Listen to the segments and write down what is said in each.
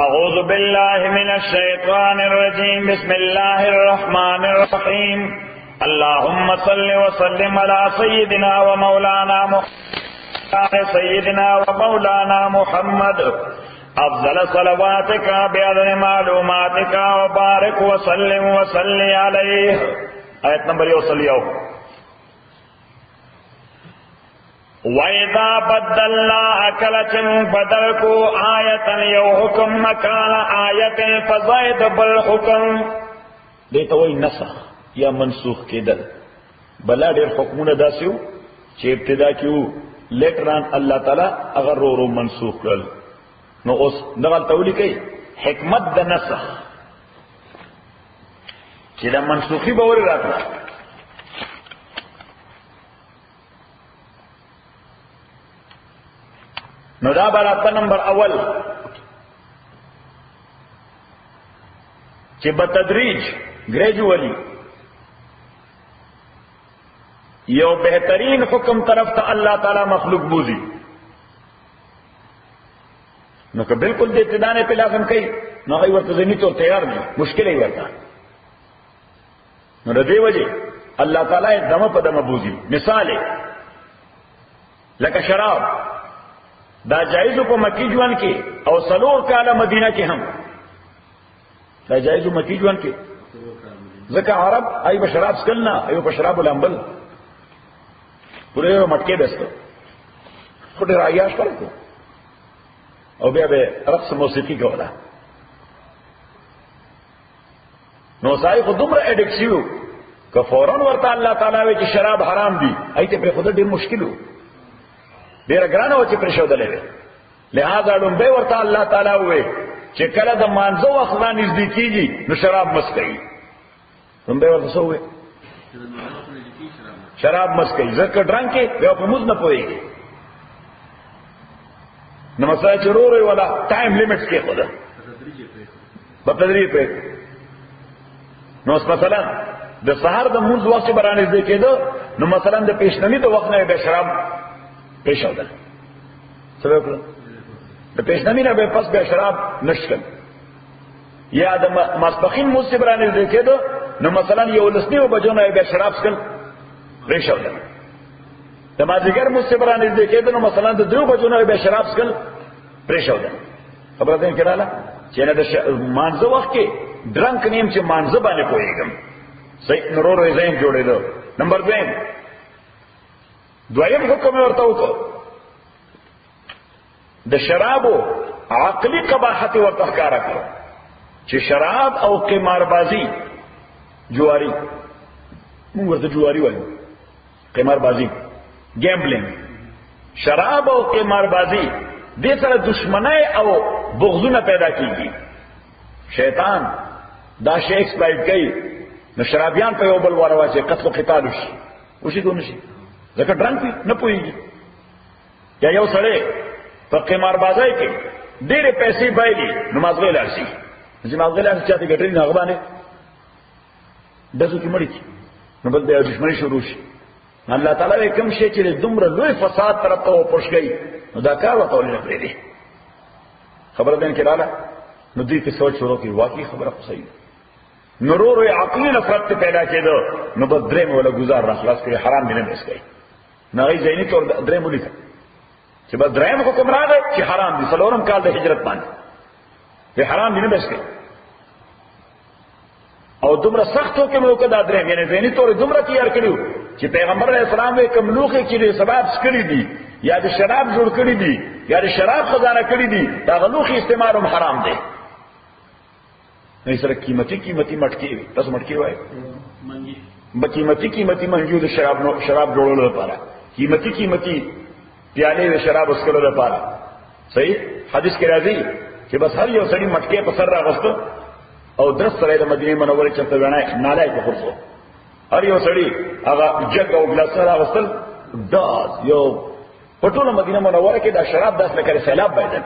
أعوذ بالله من الشيطان الرجيم بسم الله الرحمن الرحيم اللهم صل وسلم على سيدنا ومولانا محمد أفضل صلواتك بعدد معلوماتك وبارك وسلم وصلي عليه. آیت نمبر 1 وَإِذَا بَدَّلْنَا أَكَلَةٍ بَدَلْكُوا آيَةً یو حکم مکان آیت فزائد بالحکم دیتا وی نسخ یا منسوخ کېدل. بلا ډېر حکمونه داسیو چې ابتدا کیو لیټران الله تعالی اگر رو منسوخ کړل. نو اوس دغه تولی کوي حکمت د نسخ چې د منسوخي به ور راځي. نو دا برابر نمبر اول چې بتدریج گریجولی یو بهترین حکم طرف ته الله تعالی مخلوق بوزي. نو که بالکل د ابتداء په لازم کوي نو هغه ورته ځنی ته تیار نه مشکل یې ورته. نو د دې وجه الله تعالی دمه په دمه بوزي. مثال لکه شراب دا جایزو په مکی ژوند کې او سلور کاله مدینه کې هم دا جایزو مکی ژوند کې ځکه عرب ای به شراب سکلنا ایو په شراب الانبل پورې مټکې دسته خو ډیر عیاش کړو او بیا به رقص موسیقي کوله. نو ځای خو دومره اډکسیو که فورن ورته الله تعالی وی چې شراب حرام دي ایته په خود ډیر مشکلو ډیر ګرانه و چې پرېښودلې وي. لہذا لومبه ورته الله تعالی وی چې کله د مانځو وخت نږدې کیږي نو شراب مس کوي. لومبه ورته سو وی شراب مس کوي ځکه ډرنګ کې به په موږ نه پويږي. نو مسله ضروري ولا ټایم لیمټس کې خدا په تدریج په. نو مثلا د سحر د موږ وخت برانه دې کېدو نو مثلا د پیشنمی د وخت نه به شراب پیشاوده سبب د پیشنمی نه به پس به شراب نشکل یا د ماسپخین مصبرانه دې کېدو نو مثلا یو لسنیو بجو نه به شراب سکل پیشاوده. د مازیګر مصبرانه دې کېدو نو مثلا د 2 بجو نه به شراب سکل پیشاوده. خبره ده کړه چې نه د مانزه وخت کې ډرنک نیم چې مانزه باندې کویږم صحیح نورو زین جوړېدو. نمبر 2 دویم حکم ورته وکړو د شرابو عقلی قباحت ورته ښکارا کړو چې شراب او قماربازی جواری موږ ورته جواری وایو قماربازی گیمبلینګ شراب او قماربازی دې سره دشمنی او بغضونه پیدا کیږي. شیطان دا شی ایکسپلایټ کوي نو شرابیان په یو بل ورواچي قتل او قتال وشي وشي دونه شي ځکه ډرنګ نه پويږي. یا یو سړی په قماربازۍ کې ډېرې پیسې بایلي نو مازغې لاړ شي چې مازغې لاړ شي چاته ګټلې نه هغه باندې دسو کې مړي نو بل د دشمني شروع شي. الله تعالی کوم شي چې دومره لوی فساد طرف ته وپښګي نو دا کار وته ولې نه پرېږدي. خبره ده کړه نو دې په سوچ شروع کې واقعي خبره خو صحیح نورو عقلی نفرت پیدا کېدو نو بد درې مولا گزار را خلاص کړي حرام دې نه بس کوي. نغی زینی طور درې مولي چې بد درې حکم راغی چې حرام دي. څلورم کال د هجرت باندې به حرام دې نه بس کوي او دومره سختو کې مو کدا درې یعنی زینی طور دومره تیار کړیو چې پیغمبر علیه السلام یې کوم لوخي چې سبب سکړي دي یا د شراب جوړ کړی دي یا د شراب خزانه کړی دي دا غلوخي استعمال هم حرام دی. نه سره قیمتي مټکی وي تاسو مټکی وای منګي قیمتي منجو د شراب جوړولو لپاره قیمتي پیاله د شراب اسکلو لپاره صحیح حدیث کې راځي چې بس هر یو سړی مټکی په سر راغستو او درس سره د مدینه منوره چرته ونه نالای په خرڅو هر یو سړی هغه جګ او ګلاس راغستل دا یو په ټوله مدینه منوره کې دا شراب داسې لکه سیلاب بایدل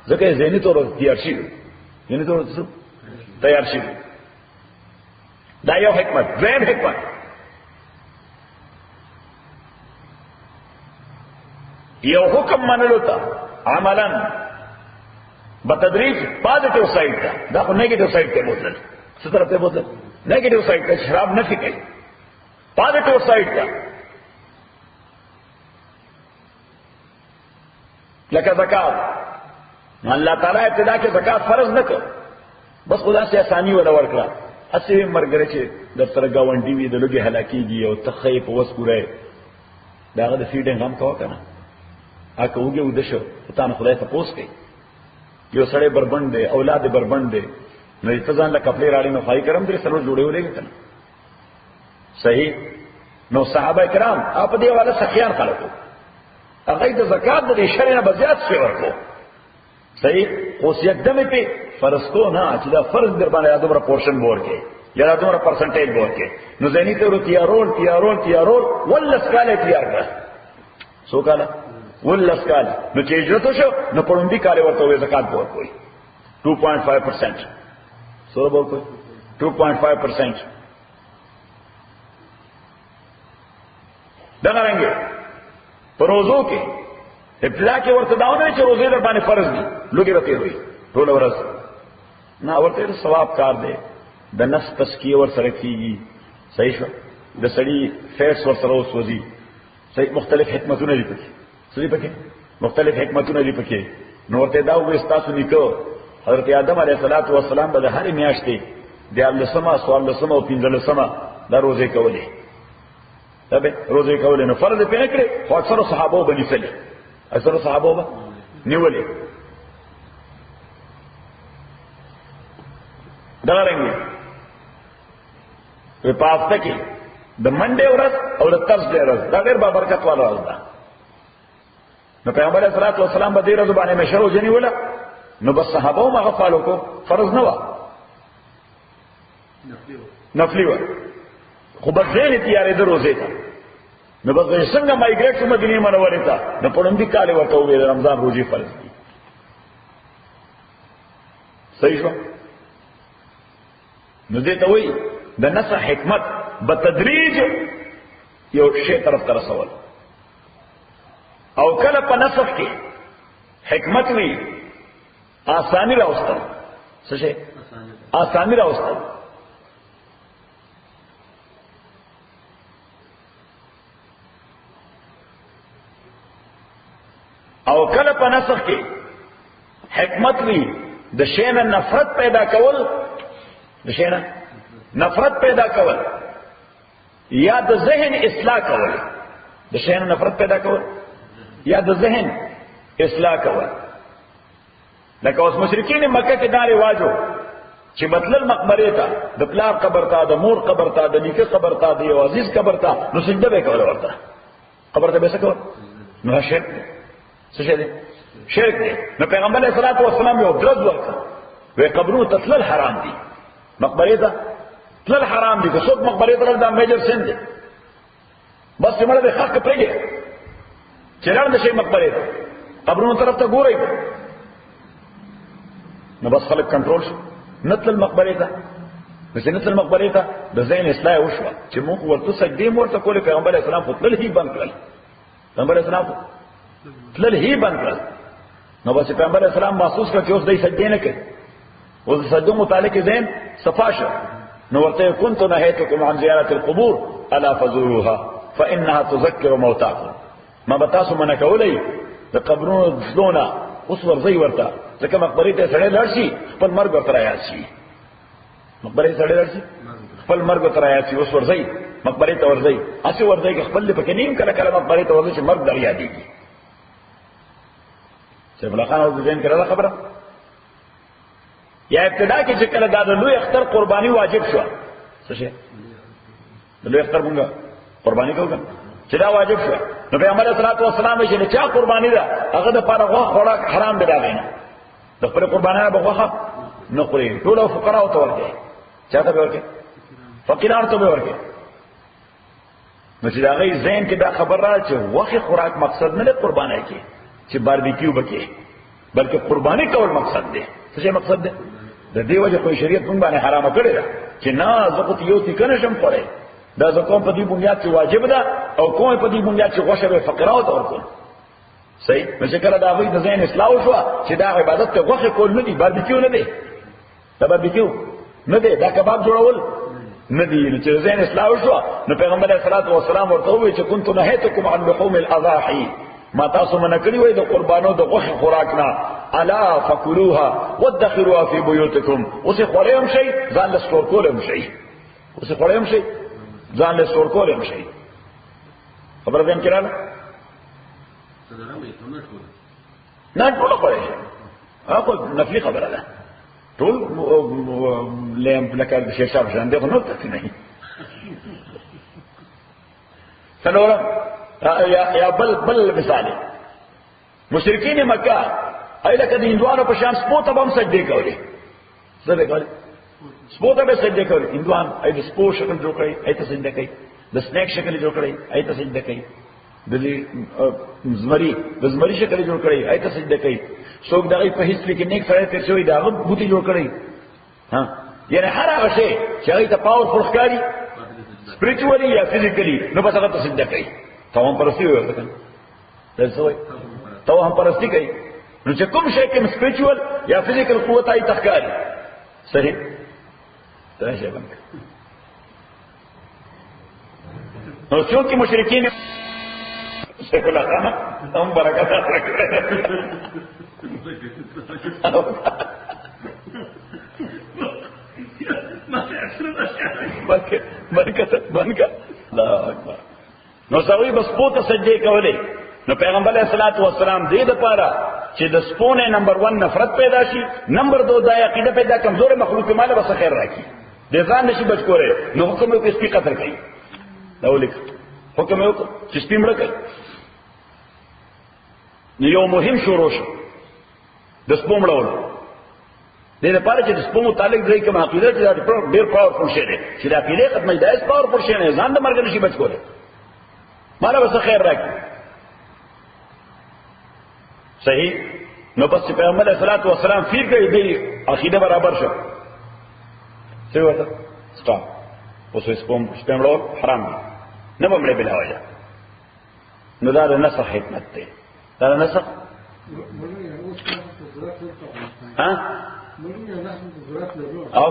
ځکه ذهني تور تیار شي یعنی تور تیار شي. دا یو حکمت. دویم حکمت یو حکم منلو ته عملا بتدریج پازیټیو سایډ ته دا خو نیگیټیو سایډ ته بوتل څه طرف ته بوتل نیگیټیو سایډ ته شراب نه کوي پازیټیو سایډ ته لکه زکات الله تعالی ابتدا کې زکات فرض نه کړ بس خدا سے آسانی ولا ورکړه اسی مرګره چې د سره گاونډي وي د لږه هلاکیږي او تخې په وس پوره داغه د فیډینګ هم کوه کنه اګه وګه ودشو ته نه خدای ته پوس کوي یو سړی بربند دی اولاد بربند دی نو اتزان له کپڑے راړي نو خای کرم دې سره جوړې ولې کنه صحیح نو صحابه کرام اپ دې والا سخیان خلکو هغه د زکات د شرع نه بزیات شي ورکو صحیح اوس یکدم په فرض کو نه چې دا فرض در باندې ادمره پورشن بور کې یا ادمره پرسنټیج بور کې نو زینی ته تیارول ولس کاله تیار کړ سو کاله ولس کاله نو چې هجرت شو نو پړوندی کاله ورته وې زکات بور کوي 2.5% سو بور کوي 2.5% دا رنګه پروزو کې ابتدا کې ورته داونه چې روزه در باندې فرض دي لوګي راته وي ټول ورځ نه ورته ثواب کار دی د نفس تزکیه ور سره کیږي صحیح شو د سړی فیس ور سره وسوځي صحیح مختلف حکمتونه دي پکې صحیح پکې مختلف حکمتونه دي پکې نو ورته دا وې تاسو نیکو حضرت آدم علیه السلام به هر میاشتې د الله سما سوال سما او پینځل سما دا روزه کولې تبه روزه کولې نو فرض په نه کړې خو اکثر صحابه بني فلي اکثر صحابه نیولې دا رنګ په پاسته کې د منډه ورځ او د ترسډه ورځ دا ډېر برکت والا ورځ ده نو پیغمبر صلی الله علیه وسلم به دې ورځ باندې مشرو جنې ولا نو بس صحابه ما غفالو کو فرض نه و نفلی و خو بس دې تیارې د روزه ته نو بس څنګه مایګریټ شو مدینه منوره ته نو پړوندی کاله ورته وې رمضان روزي فرض دي صحیح شو نو دې ته وې د نصح حکمت بتدریج یو شی طرف ته رسول او کله په نصح کې حکمت وی آسانی راوستل څه شي آسانی راوستل او کله په نسخ کې حکمت وی د شینه نفرت پیدا کول د شینه نفرت پیدا کول یا د ذهن اصلاح کول د شینه نفرت پیدا کول یا د ذهن اصلاح کول لکه اوس مشرکین مکه کې دا رواجو چې مطلب مقبره ته د پلار قبر ته د مور قبر ته د نیکه قبر ته د یو عزیز قبر ته نو سجده به کول ورته قبر ته به څه کول نو شرک څه شي دي شرک دی نو پیغمبر علیه الصلاۃ والسلام یو درز ورکړ وی قبرونو تسلل حرام دي مقبره ته تسلل حرام دي که څوک مقبره ته دا میجر سین دي بس مړه به حق پرېږي چې راند شي مقبره ته قبرونو طرف ته ګورئ نو بس خلک کنټرول شي نتل مقبره ته بس نتل مقبره ته د ذهن اصلاح وشوه چې موږ ورته سجدې ورته کولې پیغمبر علیه السلام خپل هی بند کړل پیغمبر علیه السلام تلل هی بند کړل نو بس پیغمبر علیه السلام محسوس کړ چې اوس دای سجدې نه کوي اوس سجدو متعلق ذهن صفاشه نو ورته كنت نهيتكم عن زيارة القبور الا فزوروها فانها تذكر موتاكم ما بتاسو من کولای د قبرونو ځلونه اوس ورځي ورته ځکه مقبره ته سړی لاړ شي خپل مرګ ورته راځي شي مقبره ته سړی لاړ شي خپل مرګ ورته راځي اوس ورځي مقبره ته ورځي اسی ورځي کې خپل پکې نیم کله کله مقبره ته ورځي چې مرګ در یادېږي سیف الله خان او ذهن کړه خبره یا ابتدا کې چې کله دا د لوی اختر قرباني واجب شو څه شي د لوی اختر موږ قرباني کوو چې دا واجب شو نو پیغمبر صلی الله علیه وسلم چې چا قرباني ده هغه د پاره غوښه خوراک حرام دی دا غینه د خپل قرباني به غوښه نه خوري ټول فقرا او تورګي چاته به ورکه فقیران ته به ورکه نو چې دا غي ذهن کې دا خبر را چې غوښه خوراک مقصد نه قرباني کې چې باربیکیو بکې بلکې قرباني کول مقصد دی څه مقصد دی د دې وجه په شریعت موږ باندې حرام کړی دا چې نه زکات یو تی کنه شم پړې دا زکات په دې بنیاد چې واجب ده او کوم په دې بنیاد چې غوښه به فقراو ته ورکول صحیح نو چې کله دا وایي د ذهن اصلاح شو چې دا عبادت ته غوښه کول نه دي باربیکیو نه دی دا باربیکیو نه دی دا کباب جوړول نه دی نو چې ذهن اصلاح شو نو پیغمبر علیه الصلاۃ والسلام ورته وایي چې كنت نهیتکم عن لحوم الاضاحی ما تاسو من کړی وای د قربانو د غوښه خوراک نه الا فکلوها وادخروها فی بیوتکم اوس خوریم شي ځان له سٹور کولم شي اوس خوریم شي ځان له سٹور کولم شي خبر دې کړه نه ټول خوري هغه نفلی خبره ده ټول لیم لکه شیشه ژوند دی نو ته نه څلورم یا بل مثال مشرکین مکه ایله کدی هندوانو په شان سپوته بم سجدي کوي سره کوي سپوته به سجدي کوي هندوان ایله سپو شکل جوړ کړي ایته سجده کوي د سنیک شکل جوړ کړي ایته سجده کوي د زمری شکل جوړ کړي ایته سجده کوي څوک دغه په هیڅ کې نیک سره تر شوی دا بوتي جوړ کړي ها یعنی هر هغه شی چې ایته پاورفل ښکاری سپریچوالي یا فزیکلی نو په هغه سجده کوي توهم پرستی وي ورته درسوي توهم پرستی کوي نو چې کوم شی کې سپریچوال یا فزیکل قوت آی تخکاری صحیح دا شی باندې نو څوک مشرکین شیخ الله خان هم برکات برکت الله اکبر نو سوي بس پوته سجدي کولې نو پیغمبر علیہ الصلوۃ والسلام دې د پاره چې د سپونه نمبر 1 نفرت پیدا شي نمبر 2 د عقیده پیدا کمزور مخلوق مال بس خیر راکړي د ځان نشي بچ کوره نو حکم یې په سپی قتل کوي دا ولیک حکم یې چې سپی مړ کړي نو یو مهم شروع شو د سپو مړول دې لپاره چې د سپو متعلق ځای کوم عقیده چې ډېر پاورفل شي چې د عقیده ختمه ده پاورفل شي نه ځان د مرګ نشي بچ کوله مالا بس خیر راکی صحیح نو بس پیغمبر علیہ الصلوۃ والسلام پھر گئی دی عقیدہ برابر شو څه وته سٹاپ اوس سپمړو حرام دي نه بمړې بلا وجه نو دا د نسخ حکمت دی دا د نسخ ها او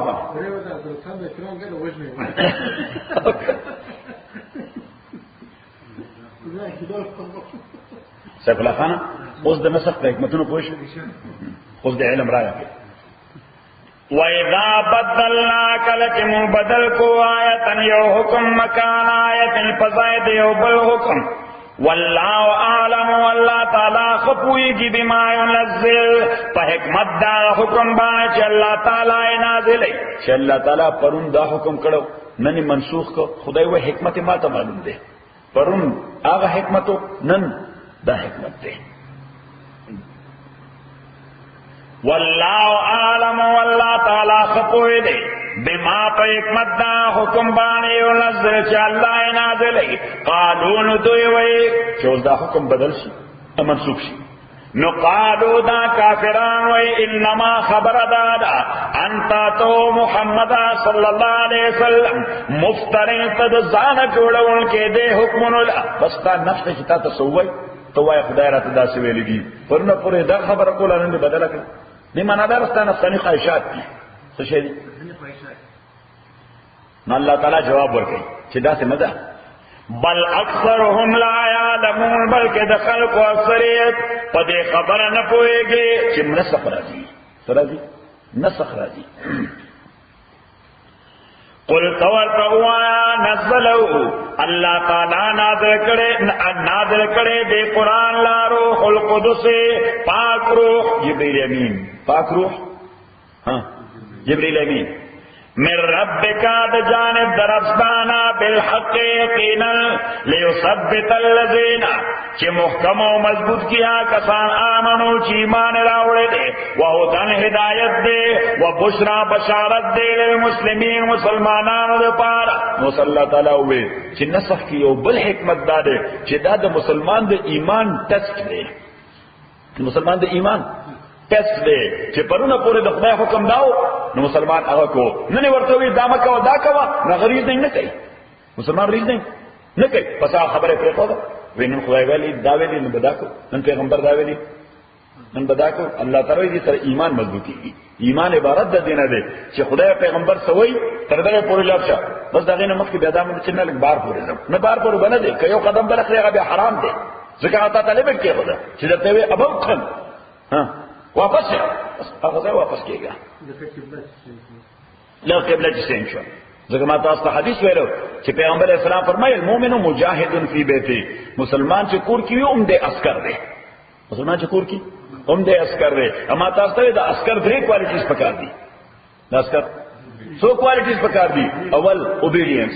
سیف الله خان اوس د نسخ د حکمتونو پوښ اوس د علم راغی وَإِذَا بَدَّلْنَا كَلَمَةً بدل کو آیت یو حکم مکان آیت الفزائد یو بل حکم والله اعلم والله تعالی خپویږي بما ينزل په حکمت دا حکم باندې چې الله تعالی نازلې چې الله تعالی پرون دا حکم کړو نن منسوخ کو خدای و حکمت ما ته معلوم ده پرون هغه حکمتو نن دا حکمت ده والله اعلم والله تعالی خپوی دی بما په حکمت دا حکم باندې ونزل چې الله نازلې قانون دوی وای چې دا حکم بدل شي منسوخ شي نو قالو دا کافران وای انما خبر دادا انت تو محمد صلی الله علیه وسلم مفترین تد ځان جوړول کې دې حکمونو بس تا نفس چې تا تسوي تو وای خدای راته دا څه ویلېږي پرنه پرې دا خبره کوله نه بدل کړه نه معنا درستانه ثاني خواهشات دي څه شي دي نو الله تعالی جواب ورکړي چې دا څه نه ده بل اکثرهم لا يعلمون بلکې د خلق او اکثریت په دې خبره نه پوهیږي چې نسخ راځي نسخ راځي قل تورتوا نزلوا الله تعالی نازل کړي د قران لا روح القدس پاک روح جبريل امين پاک روح ها جبريل امين من ربک د جانب درفدانا بالحق یقینا ليثبت الذين چې محکم او مضبوط کیا کسان امنو چې ایمان راوړل دي او دن هدایت دي او بشرا بشارت دي للمسلمین مسلمانانو لپاره نو صلی الله تعالی وې چې نسخ کی یو بل حکمت ده چې دا د مسلمان د ایمان ټیسټ دی مسلمان د ایمان ټیسټ دی چې پرونه پورې د خدای حکم داو نو مسلمان هغه کو نه ورته وی دا مکه دا کوا نه غریز نه کوي مسلمان ریز نه کوي پس هغه خبره پرې کوي وینن خدای ویلی دا ویلی نو بدا کو نن پیغمبر دا ویلی نن بدا کو الله تعالی دې سره ایمان مضبوطیږي. ایمان عبارت د دینه دی چې خدای پیغمبر سوی تر دغه پورې لاشه بس دغه نه مخکې بیا دا مونږ چې نه لګ بار پورې نه بار پورې بنه دی که یو قدم بل خره به حرام دی ځکه هغه طالب کې خدا چې درته وي ابو خن ها واپس هغه ځای واپس کېږي له قبله چې څنګه شو. ځکه ما تاسو ته حدیث ویلو چې پیغمبر اسلام فرمایي المؤمن مجاهد فی بیته، مسلمان چې کور کې وي هم دې عسكر دی، مسلمان چې کور کې هم دې عسكر دی. اما تاسو ته دا عسكر درې کوالټیز پکار دي، دا عسكر سو کوالټیز پکار دي. اول اوبیډینس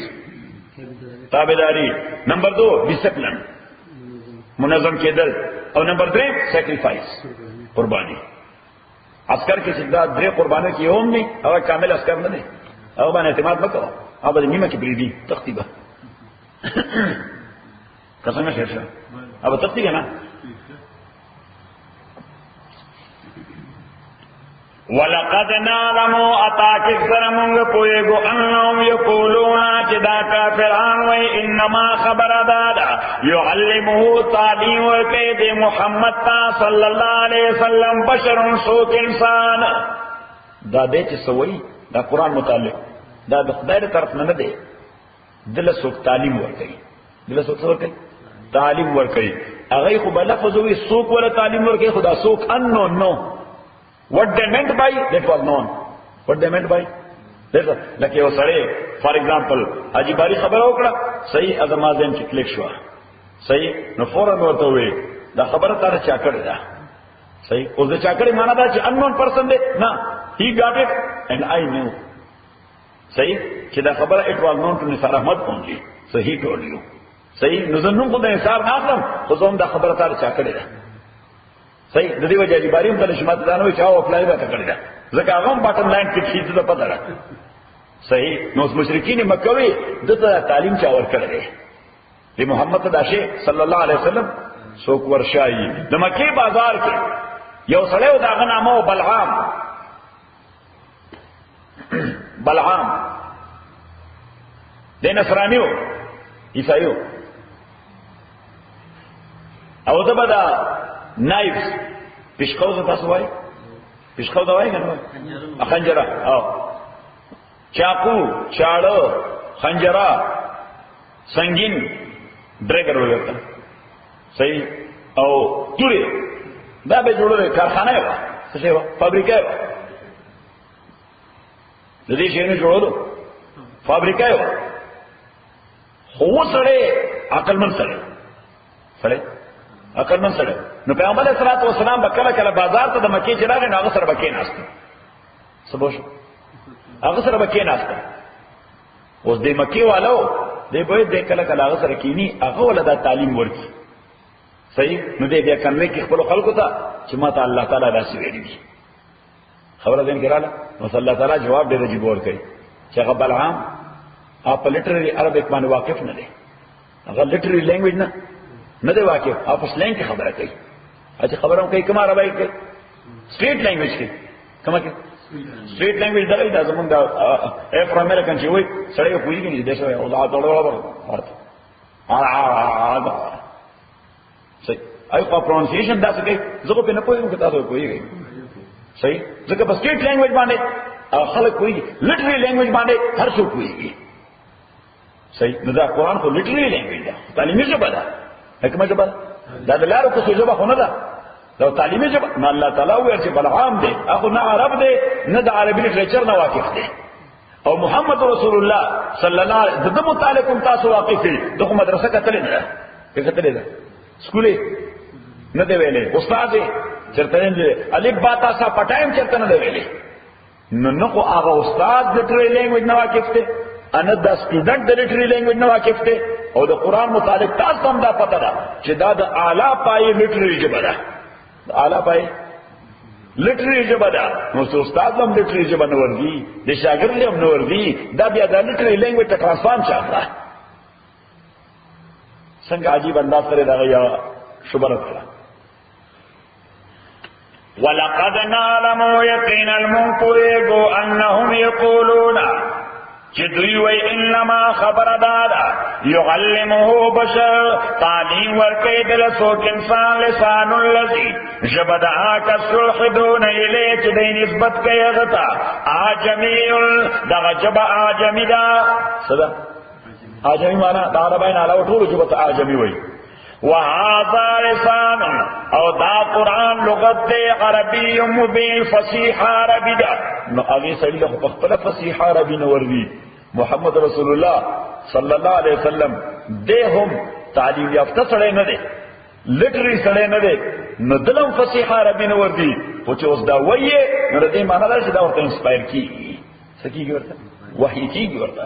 تابعداري، نمبر 2 ډیسپلن منظم کېدل، او نمبر 3 سیکریفایس قرباني. عسكر کې چې دا درې قرباني کې هم نه هغه کامل عسكر نه دی، هغه باندې اعتماد وکړه هغه نیمه کې بریدي تختیبه څنګه شرشه هغه تختیبه نه. ولقد نعلموا اتاك سرمونگ پویگو انهم یقولون چې دا کافران وای انما خبر دادا يعلمه تعلیم ورکې د محمد صلی الله علیه وسلم بشر سوک انسان. دا دې چې سوي دا قران متعلق دا د خدای طرف نه دی، دله سوک تعلیم ورکې، دله سوک ورکې تعلیم ورکې. هغه خو بل لفظ وي سوک ولا تعلیم ورکې، خدا سوک unknown no. What they meant by that was known. What they meant by like یو سړی for example حاجی باری خبر وکړه صحیح ازمازم چې کلیک شو صحیح نو فورن ورته وي دا خبره تر چا کړی دا صحیح اوس دا چا کړی معنا دا چې unknown person دی نه he got it and I knew صحیح چې دا خبره it was known to Nisar Ahmad only so he told you صحیح نو زنون خو د نثار نه اخلم خو زوم دا خبره تر چا کړی دا صحیح د دې وجه چې باریم په نشمت دانوي چې او اپلای راته کړی دا ځکه هغه باټم لاین کې شي ته پته راځي صحیح نو مشرکین مکوي دته تعلیم چا ور کړی دی محمد داشه صلی الله علیه وسلم څوک ورشایي د مکه بازار کې یو سړی دا غنامو بلعام د نصرانیو عیسایو او دا بدا نایفز پیشقوز تاسو وای پیشقوز وای کنه خنجره او چاقو چاړو خنجره سنگین ډریګر ورته صحیح او توری دا به جوړه کارخانه و څه شی و فابریکه و د دې شی نه جوړولو فابریکه و هو سره عقلمن سره عقلمن سره نو پیغمبر صلی الله علیه وسلم بکله کله بازار ته د مکه چې راغی نو هغه سره بکې ناشته سبوش هغه سره بکې ناشته اوس د مکه والو دې به د کله کله هغه سره کینی هغه ولدا تعلیم ورکی صحیح نو دې بیا کنه کې خپل خلکو ته چې ما ته الله تعالی داسې ویلي دي خبره دین کړه نو صلی الله تعالی جواب ډېر عجیب ورکړي چې هغه بلعام اپ لټرری عربیک باندې واقف نه دي هغه لټرری لینګویج نه دی واقف اپ سلنګ کې خبره کوي اته خبرم کوي کومه عربی کې سټریټ لینګویج کې کومه کې سټریټ لینګویج دا زمونږ د افر امریکن چې وي سړی کویږي نه دیشه او دا ټولو صحیح ای په پرونسیشن دا څه کوي زه په نه پوهیږم چې تاسو کویږي صحیح ځکه په سټریټ لینګویج باندې خلک کویږي لټري لینګویج باندې هر څوک کویږي صحیح نو دا قران خو لټري لینګویج ده تعلیمي ژبه ده حکمت ژبه دا د لارو کو ژبه خو نه ده دا تعلیمي ژبه نه الله تعالی وایي چې بلعام دی اخو نه عرب دی نه د عربي لټریچر نه واقف دی او محمد رسول الله صلی الله علیه وسلم د متعلقم تاسو واقف دي دغه مدرسه کتلې نه کتلې ده سکولې نه دی ویلې استاد چرته نه الف با تاسو پټایم چرته نه دی ویلې نو خو هغه استاد لټري لینګویج نه واقف دی ان د سټوډنټ د لټري لینګویج نه واقف دی او د قران متعلق تاسو هم دا پته ده چې دا د اعلی پای لټري ژبه ده اعلی پای لټري ژبه ده نو استاد هم لټري ژبه نه ورغي د شاګرد هم نه ورغي دا بیا د لټري لینګویج ته ترانسفارم چاته څنګه عجیب انداز سره دا یا شبره کړه ولقد نعلم يقين المنكرين انهم يقولون چې دوی وای انما خبر دادا يعلمه بشر تعلیم ورکړي د څوک انسان لسان الذي جبدعا كسلحدون الیه چې د نسبت کوي غتا اعجمی دغه جبا اعجمی دا صدا اعجمی معنا دا عربین علاوه ټول جبت اعجمی وای وهذا لسان او دا قرآن لغت دے عربی مبین فصیح عربی دا نو اگے سڑی لخو پختل فصیح عربی نوردی محمد رسول اللہ صلی اللہ علیہ وسلم دے ہم تعلیم یافتہ سڑے نہ دے لٹری سڑے نہ دے نو دلم فصیح عربی نوردی پوچھے اس دا ویے نو ردی مانا دا شدہ ورطا انسپائر کی سکی گی ورطا وحی کی گی ورطا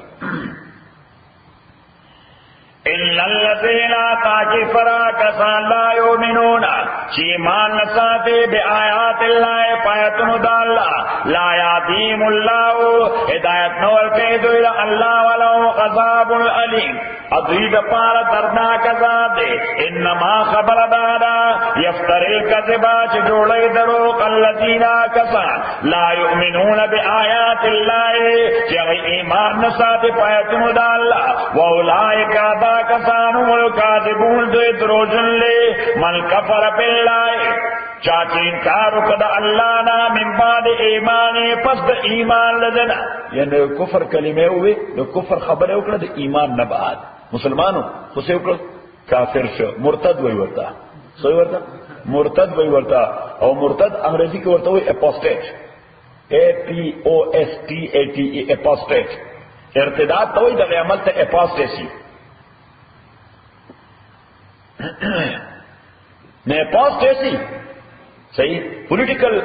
إِلَّا الَّذِينَ تَاكِ فَرَاكَسَانْ لَا يُؤْمِنُونَ چیمان نساتے بِآیَاتِ اللَّهِ پایتن داللہ لا یادیم اللہ ہدایت نور قیدو الى اللہ ولو غضاب العلیم ادوید پار دردناک عذاب دے انما خبر دادا یفتر الکذبا چجوڑی دروق الذین کسان لا یؤمنون بآیات اللہ چگئی ایمان نساتے پایتن داللہ وَأُولَئِكَ کسانو الکاذبون دوی دروجن لے من کفر باللہ چاچے انکارو کدا اللہ نا من بعد ایمانی پس دا ایمان لدنا یعنی کفر کلمے ہوئے نو کفر خبرے اکڑا دا ایمان نبعاد مسلمانو خسے اکڑا کافر شو مرتد وی ورتا سوئی ورتا مرتد وی ورتا او مرتد انگریزی کی ورتا ہوئی اپوسٹیٹ A-P-O-S-T-A-T-E اپوسٹیٹ ارتداد تو ہوئی دا عمل تا اپوسٹیسی میں پوسٹ ایسی صحیح پولیٹیکل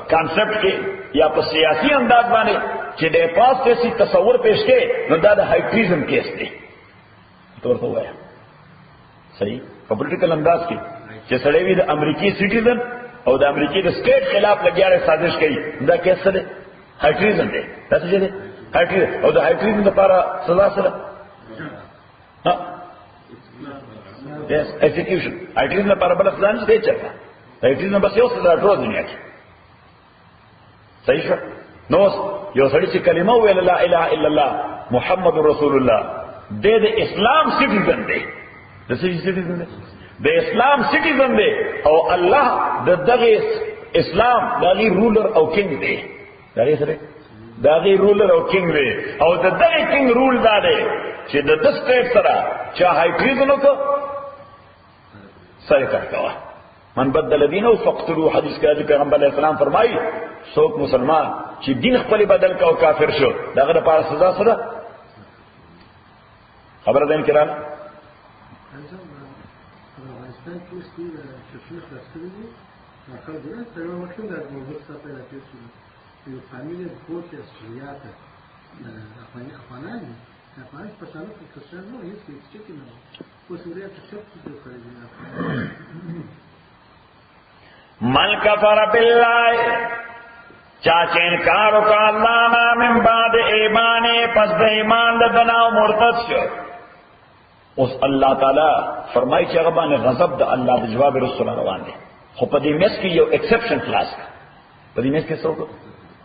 کانسیپٹ کے یا پر سیاسی انداز بانے کہ دے پوسٹ ایسی تصور پیش کے نو دا ہائی ٹریزن کیس دے طور تو ہوا ہے صحیح پولیٹیکل انداز کی کہ سڑے بھی دا امریکی سٹیزن اور دا امریکی دا سٹیٹ خلاف لگیا رہے سازش کی دا کیس سڑے ہائی ٹریزن دے دا سجے دے ہائی ٹریزن اور دا ہائی ٹریزن دا پارا سزا سڑا ہاں yes execution ایٹریزن پر بل افزان سے چلتا ایٹریزن بس یو سزا ټول دنیا کې صحیح شو نو یو سړی چې کلمه ویل لا اله الا الله محمد رسول الله د اسلام سټیزن دی د سټیزن دی د اسلام سټیزن دی او الله د دغه اسلام دغه رولر او کینګ دی دغه سره دغه رولر او کینګ دی او د دغه کینګ رول دا دی چې د سټیټ سره چا هایټریزن وکړي سره کوا من بدل دینه فقتلوا حدیث کې پیغمبر علیہ السلام فرمایي څوک مسلمان چې دین خپل بدل کا او کافر شو داغه لپاره سزا سره خبر ده کرام من کفر باللہ چاچے انکارو کا اللہ نا من بعد ایمانے پس دا ایمان ددنا و مرتد شو اس اللہ تعالی فرمائی چاہ غبان غضب دا اللہ دا جواب رسول روان دے خو پا دی میس کی یو ایکسپشن کلاس کا پا دی میس کی سو کو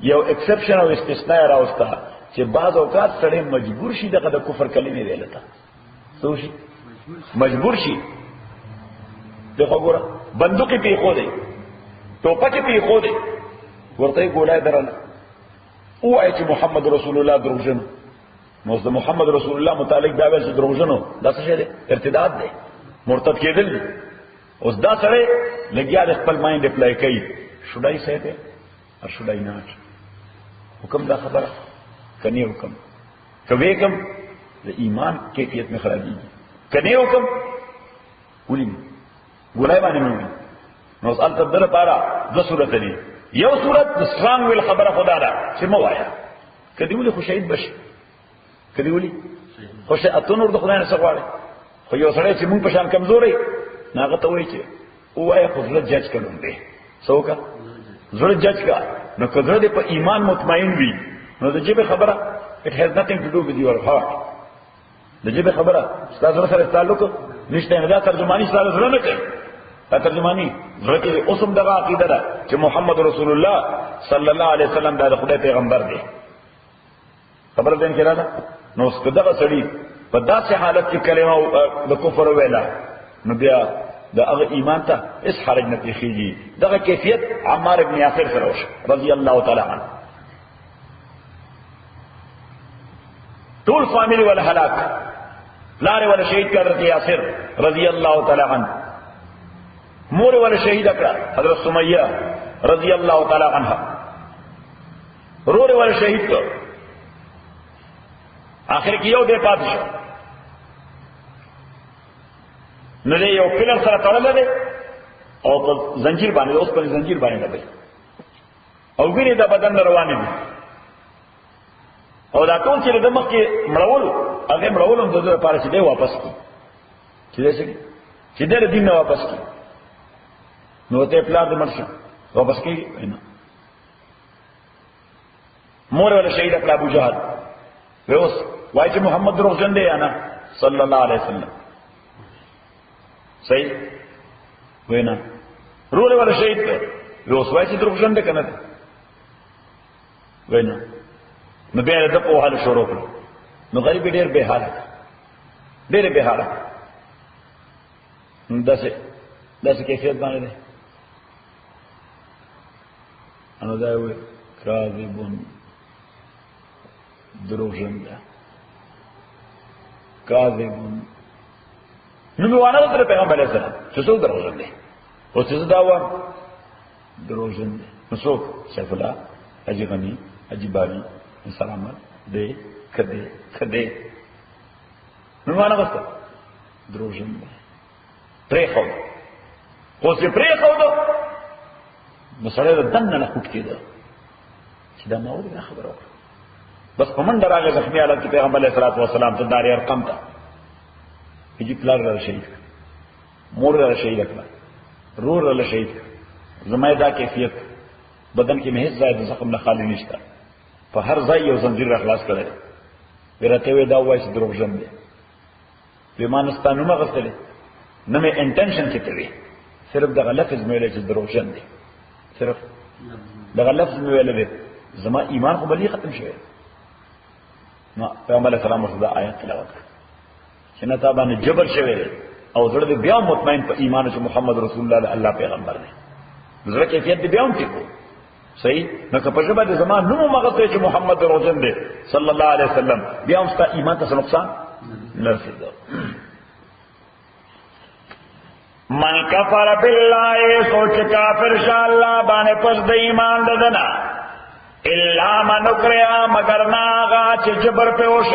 یو ایکسپشن او استثناء راوستا چه بعض اوقات سڑے مجبور شی دا کفر کلمه دے لتا سو شی مجبور شی دیکھو گورا بندوقی پی خو دے ٹوپکی پی خو دے ورطای گولای درنا او آئی چه محمد رسول اللہ دروغجنو موز دا محمد رسول اللہ متعلق داویل چه دروغجنو دا سشے دے ارتداد دے مرتد کے دل دے اس دا سڑے لگیا دے خپل مائنڈ اپلائی کئی شدائی سہتے اور شدائی ناچ حکم دا خبر کنی حکم کبھی کم دا ایمان کیفیت میں خرابی گی کنی حکم اولی گولای بانے میں ہوئی نو اس التب در پارا دو صورت دی یو صورت سٹرانگ ویل خبر خدا دا چه مو آیا کدی ولی خوشید بش کدی ولی خوش اتنور دا خدای نسقواری خو یو سڑے چه مون پشان کمزوری ناغتا ہوئی چه او آیا خود زرد جج کرن دے سو کا زرد جج کا نو کدرد پا ایمان مطمئن بھی نو دا جب خبرہ it has nothing to do with your heart دا جب خبرہ ستا زرد سر استعلق نشتے ہیں دا ترجمانی ستا زرد نکر دا ترجمانی زرد کے اسم دغا عقیدہ دا چه محمد رسول اللہ صلی اللہ علیہ وسلم دا خدای پیغمبر دے خبر دین کې راځه نو اس دغه سړي په داسې حالت کې کلمه د کفر ویلا نو بیا د هغه ایمان ته اس حرج نه کیږي. دغه کیفیت عمار ابن یاسر سره وشو رضی الله تعالی عنه. ټول فامیلی ولا هلاک، لار ولا شهید کړ حضرت یاسر رضی الله تعالی عنه. مور ولا شهید کړ حضرت سمیہ رضی الله تعالی عنها. رور ولا شهید کړ. آخر کې یو دې پاتې شو. نو دې یو پلر سره تړل دی او په زنجیر باندې، اوس په زنجیر باندې لګي او ویني د بدن روانه دي او دا ټول چې د مخ کې مړول هغه مړول هم د دې لپاره چې دی واپس کی چې دې دین نه واپس کی. نو ته پلار دې مرشه واپس کی نه. مور ولا شهید کړ ابو جهل اوس وای چې محمد دروغجن دی انا صلی الله علیه وسلم. صحیح وینا رول ولا شهید کړ اوس وای چې دروغجن دی کنه وینا. نو بیا د په حال شروع کړ. نو غریب ډیر به حالت ډیر به حالت داسې کیفیت باندې دی. انو دا وی کاذبون دروغجن ده کاذبون. نو موانه تر پیغمبر علیه السلام چې څو دروغجن دي او چې دا و دروغجن دي. نو څوک سیف الله حاجی غنی حاجی باری سلامت دې کده نو موانه غوسته دروغجن دي پرې خو اوس یې پرې خو دو نو سره د دنه نه خوټ کېده چې دا ما وړي خبره وکړه. بس په منډه راغی زخمي حالت کې پیغمبر علیه الصلاۃ والسلام ته دار ارقم ته هجی پلار را شهید مور را شهید کړه رور را شهید زما دا کیفیت بدن کې مه زائد زخم نه خالی نشته. په هر ځای یو زنجیر را خلاص کړی. ورته وی دا وایي چې دروغجن دی. بیمانستانو ما غسله نه مې انټنشن کې کوي صرف دغه لفظ مې ویل چې دروغجن دی. صرف دغه لفظ مې ویل دی زما ایمان خو بلی ختم شوی. نو پیغمبر علیه السلام ورته آیت تلاوت کړ چې نه تا باندې جبر شوی او زړه دې بیا مطمئن په ایمان چې محمد رسول الله الله پیغمبر دی. زړه کیفیت دې بیا هم ټیکو صحیح. نو که په ژبه د زمان نو مغه چې محمد دروغجن دی صلی الله علیه وسلم بیا هم ستا ایمان ته نقصان نه رسیدو. من کفر بالله سوچ کافر شاء الله باندې پس د ایمان ددنا الا من کریا مگر ناغا چې جبر په وش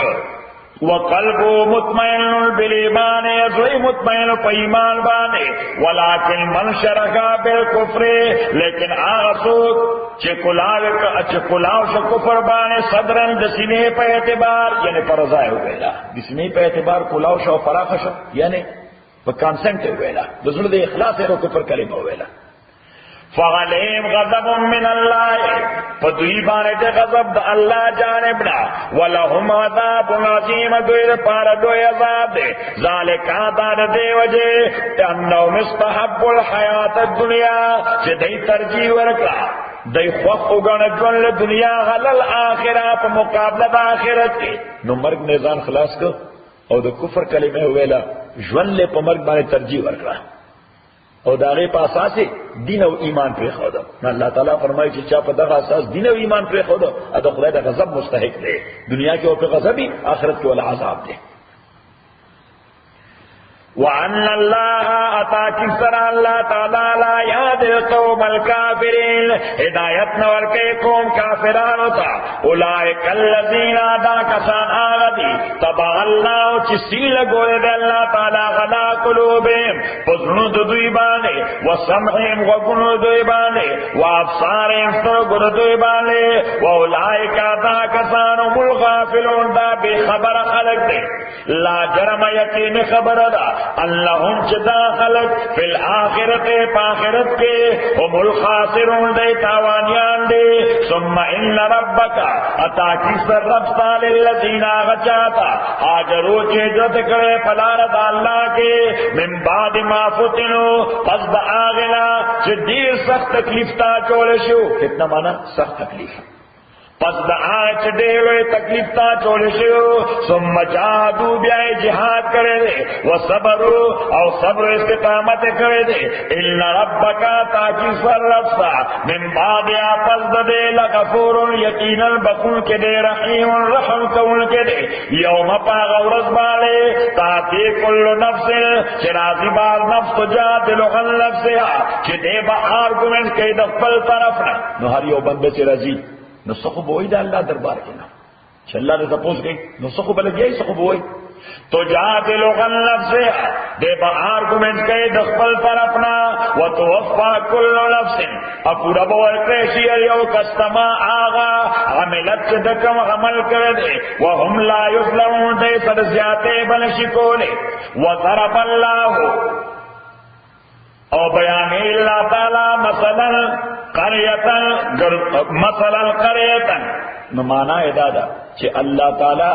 وقلبه مطمئن بالایمان یزوی مطمئن په ایمان باندې ولکن من شرکا بالکفر لیکن هغه څوک چې کلاو شو کفر باندې صدرن د سینې په اعتبار یعنی فرضای ویلا د سینې په اعتبار کلاو شو فراخ شو یعنی په کانسنټ ویلا د زړه د اخلاص ورو کفر کلمه ویلا. فعليهم غضب من الله فدوی باندې غضب د الله جانبنا ولهم عذاب عظیم دوی پر دوی عذاب ذالک عذاب دی وجه انه مستحب الحیات الدنیا چې دای ترجیح ورکا دای خو وګڼه ژوند دنیا غلل اخره په مقابله د اخرت کې. نو مرګ نه ځان خلاص کو او د کفر کلمه ویلا ژوند له په مرګ باندې ترجیح ورکړه او داغه په اساس دین او ایمان پر خدا. نو الله تعالی فرمایي چې چا په دغه اساس دین او ایمان پر خدا اته خدای د غضب مستحق دی. دنیا کې او په غضبي آخرت کې ول عذاب دی. وان الله اتاك سر الله تعالی لا یاد القوم الكافرین هدایت نور کې قوم کافرانو ته اولئک الذین ادا کسان آغدی تبع الله چې سیل ګورې د الله تعالی غلا قلوبهم پزړو د دوی باندې وسمعهم وغنو دوی باندې وابصارهم سترګو دوی باندې واولئک ادا کسان هم الغافلون دا به خبر خلق دی. لا جرم یقین خبر ده اللهم چدا خلق فی الاخرت پاخرت کے هم الخاسرون دی تاوانیان دی. ثم ان ربک اتاکی سر رب سال اللذین آغچاتا آجرو چیجت کرے پلار دا اللہ کے من بعد ما فتنو پس دا آغنا چی دیر سخت تکلیف تا چولشو. کتنا مانا سخت تکلیف پس دا آج ڈیوے تکلیف تا چولشو ثم جادو بیائی جہاد کرے دے وصبرو او صبر استقامت کرے دے ان ربکا تاکی سر رفسا من بعد پس دے لغفور یقینا بخون کے دے رحیم رحم کون کے دے یوم پا غورز بالے تاکی کل نفس چرازی بار نفس جادل غن نفسها چی دے با آرگومنٹ کئی دفل طرفنا نو ہر یو بندے چی رضی نو سخو بوئی دا اللہ دربار کے نا چھ اللہ نے تپوس گئی نو سخو بلد یہی سخو بوئی تو جادل غن نفسها دے با آرگومنٹ کئی دفل طرفنا وتوفا کل نفس اپورا بوئی کریشی الیو کستما آغا عملت دکم عمل کردے وهم لا یظلمون دے سر زیادے بنشکولے وضرب اللہ او بیان اللہ تعالی مثلا قریتا مثلا قریتا نو مانا ادادا چھ اللہ تعالی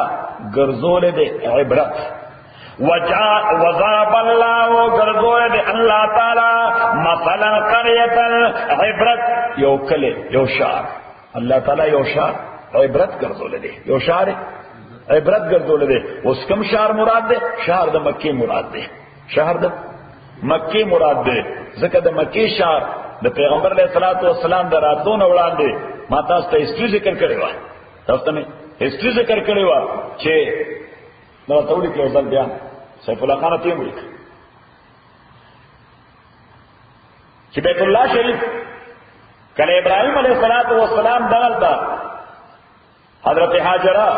گرزول دے عبرت وضرب اللہ گرزول دے اللہ تعالی مثلا قریتا عبرت یو کلے یو شعر اللہ تعالی یو شعر عبرت گرزول دے یو شعر عبرت گرزول دے اس کم شعر مراد دے شعر دا مکی مراد دے شہر دا مکی مراد دے ذکر دا مکی شعر دا پیغمبر علیہ الصلوۃ والسلام دا راتون اولاد دے ما تاسو ته ہسٹری ذکر کړی و تاسو ته ہسٹری ذکر کړی و چې نو ته ولیکو ځل بیا سیف الله خان ته ولیکو چې بیت الله شریف کله ابراهیم علیہ الصلوۃ والسلام دغلتا حضرت هاجرہ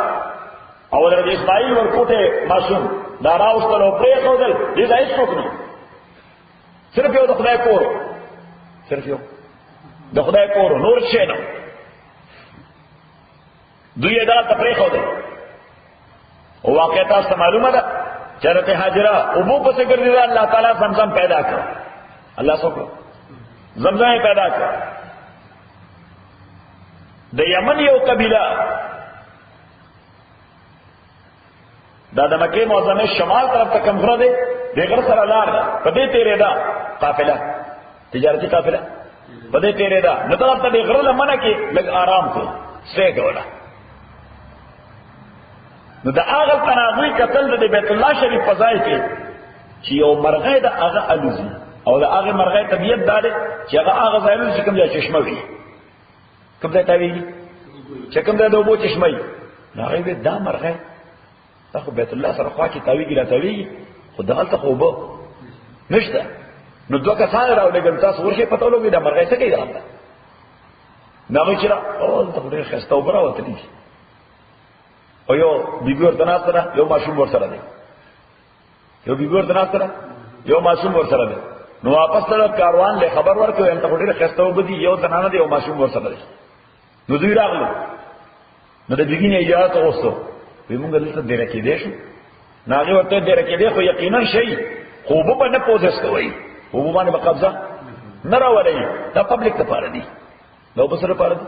او حضرت اسماعیل ورکوټه معصوم دا راوستلو پرې خودل دې ځای څوک نه صرف یو د خدای کور صرف یو د خدای کور نور شي نه دوی دا تفریح خو ده او واقعا تاسو معلومه ده چې حضرت هاجرہ ابو په څیر دی الله تعالی زمزم پیدا کړ الله څوک زمزم پیدا کړ د یمن یو قبیله دا د مکه معظمه شمال طرف ته کوم غره ده دغه سره لار ده په دې تیرې ده قافله تجارتي قافله په دې تیرې ده نو طرف ته غره لمنه کې لږ آرام کو سې کوله نو دا هغه تناغوی قتل د بیت الله شریف فضای کې چې یو مرغه د هغه الوزي او د هغه مرغه طبيعت دار چې هغه ځایونه چې کوم ځای چشمه وي کوم ځای ته وي چې کوم ځای د وبو چشمه وي هغه دا مرغه اخو بیت الله سره خوا کې تاویږي لا تاویږي خو دغلته خو وبو نشته نو دوه کسان راولګم تاسو ورشي پته ولګي دا مرغه څه کوي دغلته نو چې را او ته ډېر خسته وبره وته دي او یو بیبي ورته ناستره یو ماشوم ورسره دی یو بیبي ورته ناستره یو ماشوم ورسره دی نو واپس ته کاروان له خبر ورکړ ان ته ډېر خسته وبدي یو تنانه دی یو ماشوم ورسره دی نو دوی راغلو نو د بیګینه اجازه وغوښتو وی مونږ دلته ډېر کې دی شو ناغه ورته ډېر کې دی خو یقینا شي خو به نه پوزس کوي خو باندې قبضه نه راولي دا پبلک ته پاره دي نو په سره پاره دي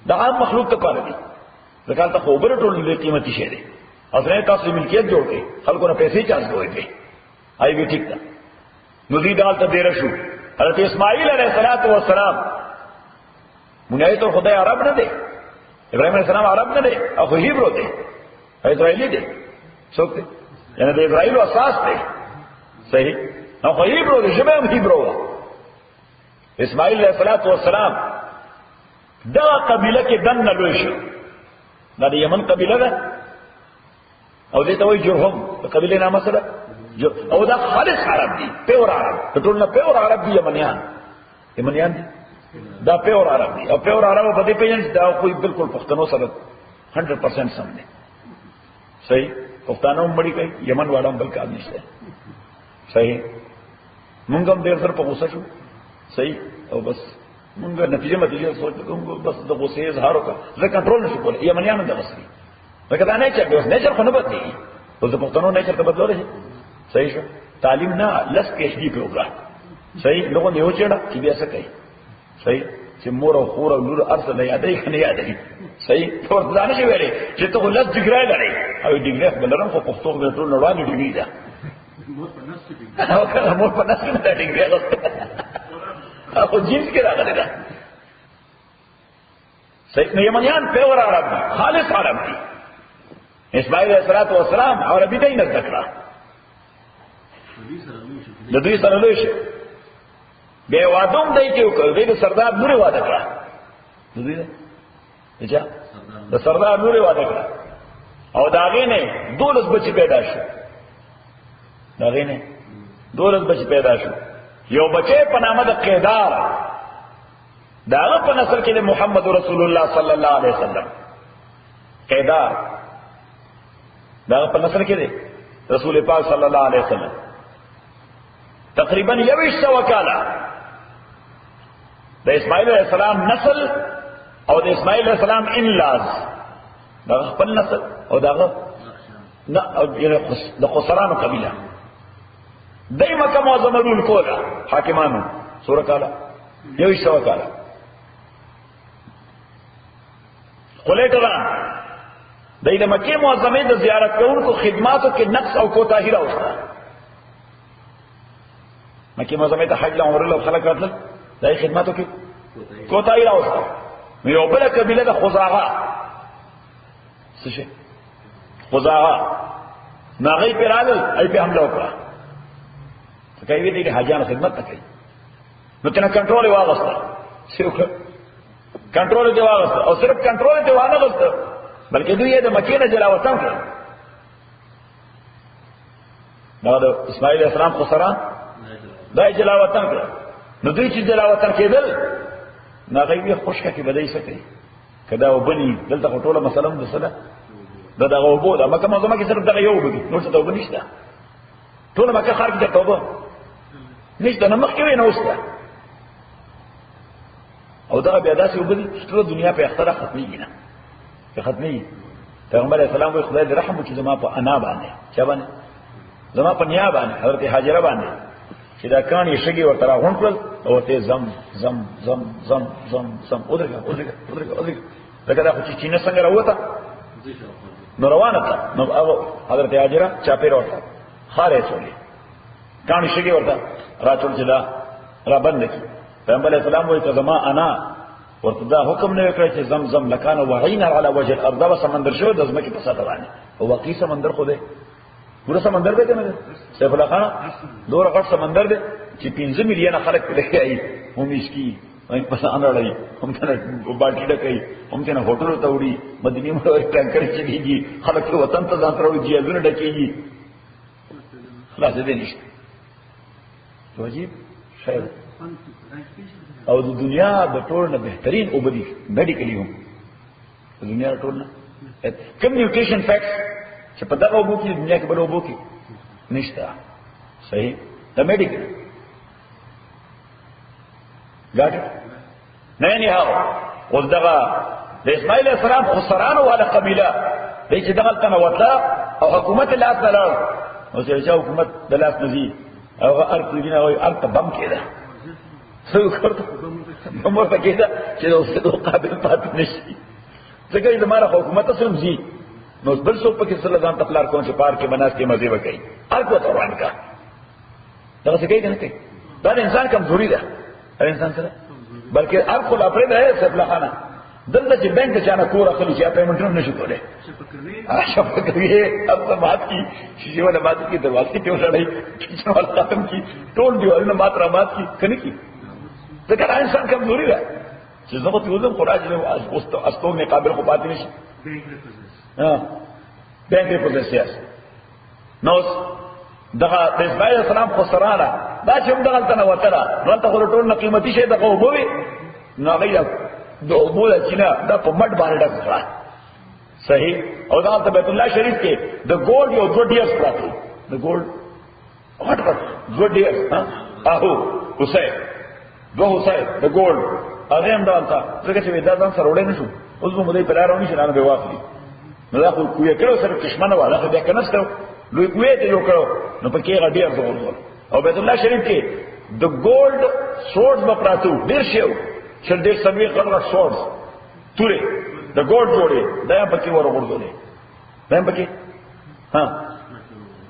دا عام مخلوق ته پاره دي ځکه ته خو بره ټول له قیمتي شي دي اصله تاسو ملکیت جوړ کړئ خلکو نه پیسې چارج کوئ دي آی وی ټیک ده نو دې دالته ډېر شو حضرت اسماعیل علیہ الصلوۃ والسلام مونږه ته خدای عرب نه دی ابراهیم علیہ السلام عرب نه دی او هیبرو دی اسرائیلی دی څوک دی یعنی د اسرائیل اساس دی صحیح نو خو هیبرو دی شبه هم هیبرو اسماعیل علیہ الصلوۃ والسلام دا قبیله کې دن نه لوي شو دا د یمن قبیله ده او دې ته وایي جرهم قبیله نامه سره او دا خالص عرب دي پیور عرب ټول نه پیور عرب دي یمنیان دي دا پیور عرب دي او پیور عرب په دې پیژنځ دا خو بالکل پښتنو سره 100% سم دي صحیح پښتانو مړی کوي یمن واړم بل کار نشته صحیح مونږ هم ډېر سره په غوسه شو صحیح او بس مونږ نتیجه سوچ کوم بس د غوسې اظهار وکړه زه کنټرول نشم کولای یمنیانو د غوسې لکه دا نه چې اوس نشر خو نه بدلی اوس د پښتنو نشر ته بدلول شي صحیح شو تعلیم نه لس کې دی په وګړه صحیح لوګو نه وچړه چې بیا څه کوي صحیح چې مور او خور او لور ارسل یادې کنه یادې صحیح ټول ځان شي ویلې چې ته لس ډیګری لري او ډیګری بلرم خو پښتو کې ټول نړیوال ډیګری ده مور په نس کې ده ډیګری اخو جنس کې راغلی ده صحیح یمنیان پیور عرب دي خالص عرب دي اسماعیل علیہ السلام عربي دی نه ذکر د دوی سره لوي شي به وادوم دی چې وکړ د سردار نور واده کړ د دوی نه د سردار نور واده کړ او داغه نه 12 بچی پیدا شو داغه نه 12 بچی پیدا شو یو بچی په نامه د قیدار داغه په نسل کې محمد رسول الله صلی الله علیه وسلم قیدار داغه په نسل کې رسول پاک صلی الله علیه وسلم تقریبا 21 کاله د اسماعیل علیہ السلام نسل او د اسماعیل علیہ السلام انلاز داغه خپل نسل او داغه د خسرانو قبیله دای مکه معظمه رول کولا حاکمانو سوره کاله 21 کاله قلیټران دای د مکه معظمه د زیارت کوونکو خدماتو کې نقص او کوتاهی راوسته مکه معظمه ته حج له عمره له خلک راتل دای خدماتو کې کوتاهی راوسته یو بل قبیله د خزاعه څه شي خزاعه ناغي پیرال ای په حمله وکړه څنګه وی دي حاجیانو خدمت کوي نو تنه کنټرول واغسته څوک کنټرول دی واغسته او صرف کنټرول دی وانه غسته بلکې دوی د مکې نه جلاوطن کړ نو د اسماعیل علیہ السلام خسران دا جلاوطن کړ نو دوی چې جلاوطن کېدل ناغي خوشکه کې بدای سکے کدا وبني دلته ټوله مثلا د صدا دغه وبو دا مکه معظمه کې صرف دغه یو وبدي نو څه توبه نشته ټوله مکه خارج د توبه نشته نه مخکې نه اوسه او دا بیا داسې وبدي چې ټول دنیا په اختراع ختمي نه په ختمي پیغمبر اسلام وي خدای دې رحم وکړي زما په انا باندې چا باندې زما په نیا باندې حضرت هاجره باندې چې دا کانی شګي ورته راغون کړل او ته زم زم زم زم زم زم اودرګه دا خو چې چینه څنګه راوته نو روانه ده نو حضرت هاجره چا پیر ورته خارې چولې کانی شګي ورته راټول چلا را بند کی پیغمبر اسلام وایي ته زما انا ورته دا حکم نه وکړ چې زم زم لکان وعین علی وجه الارض و سمندر شو د زمکه په ساته باندې او واقعي سمندر خو ده پورا سمندر دی کنه سیف الله خان دور غټ سمندر دی چې 15 میلیونه خلک په لګي ای هم اسکی هم پس انړای هم کنه باټی ډکای هم کنه هوټل ته وړي مدینه مړ ټانکر چلیږي خلک په وطن ته ځان تروري جیلونه ډکېږي خلاص دې نشته واجب خیر او د دنیا د ټول نه بهترین او بدی میډیکلی هم د دنیا ټول نه کوم نیوټریشن فیکټس چې په دغه وبو کې دنیا کې بل وبو کې نشته صحیح د میډیکل ګاټ نه نه هاو اوس دغه د اسماعیل السلام خسرانو والا قبیله دې چې دغه تنه وته او حکومت لاس نه لاړ او چې حکومت د لاس نزي او ارت دینه او ارت بم کېده څو کړته بم ورته کېده چې اوسه قابل پات نشي څنګه دې ماره حکومت سره زی نو بل څوک پکې سره ځان تپلار کوم چې پار کې بناس کې مزه وکړي هر کو روان کا دا څه کوي نه کوي دا انسان کمزوري ده انسان سره بلکې هر کو لا پرې ده سپلا خانه دلته چې بینک ته چانه کور اخلي چې پیمنټونه نشي کولای شفقه کوي اب سمات کی شیشه ولا بات کی دروازه ته وړي چې ولا ختم کی ټول دیوالونه ماتره مات کی کني کی دا انسان کمزوري ده چې زه په وزن قراج له استو نه قابل خو پاتې نشي بینک ریپوزیسیاس نو دغه د اسماعیل السلام خسرانه دا چې موږ دغه تنه وتره نو ته ټول نه قیمتي شی دغه وبوي نو غیا د اوبول چې نه دا په مټ باندې ډکړه صحیح او دا ته بیت الله شریف کې د ګولډ یو دوه ډیرز پراته د ګولډ هټ دوه ډیرز اهو حسین دوه حسین د ګولډ هغه هم دا څنګه چې دا ځان سره وړي نشو اوس موږ دې پلارونه شي نه به واخلي نو دا خو کوی کړو سره کشمنه والا خو بیا کنه ستو لوی کوی ته یو کړو نو په کې غډیر ورغول او بیت الله شریف کې د ګولډ سورډز په پراتو ډیر شیو چې ډیر سمې غړغړ سورډز تورې د ګولډ جوړې دا په کې ورغورځولې دا په کې ها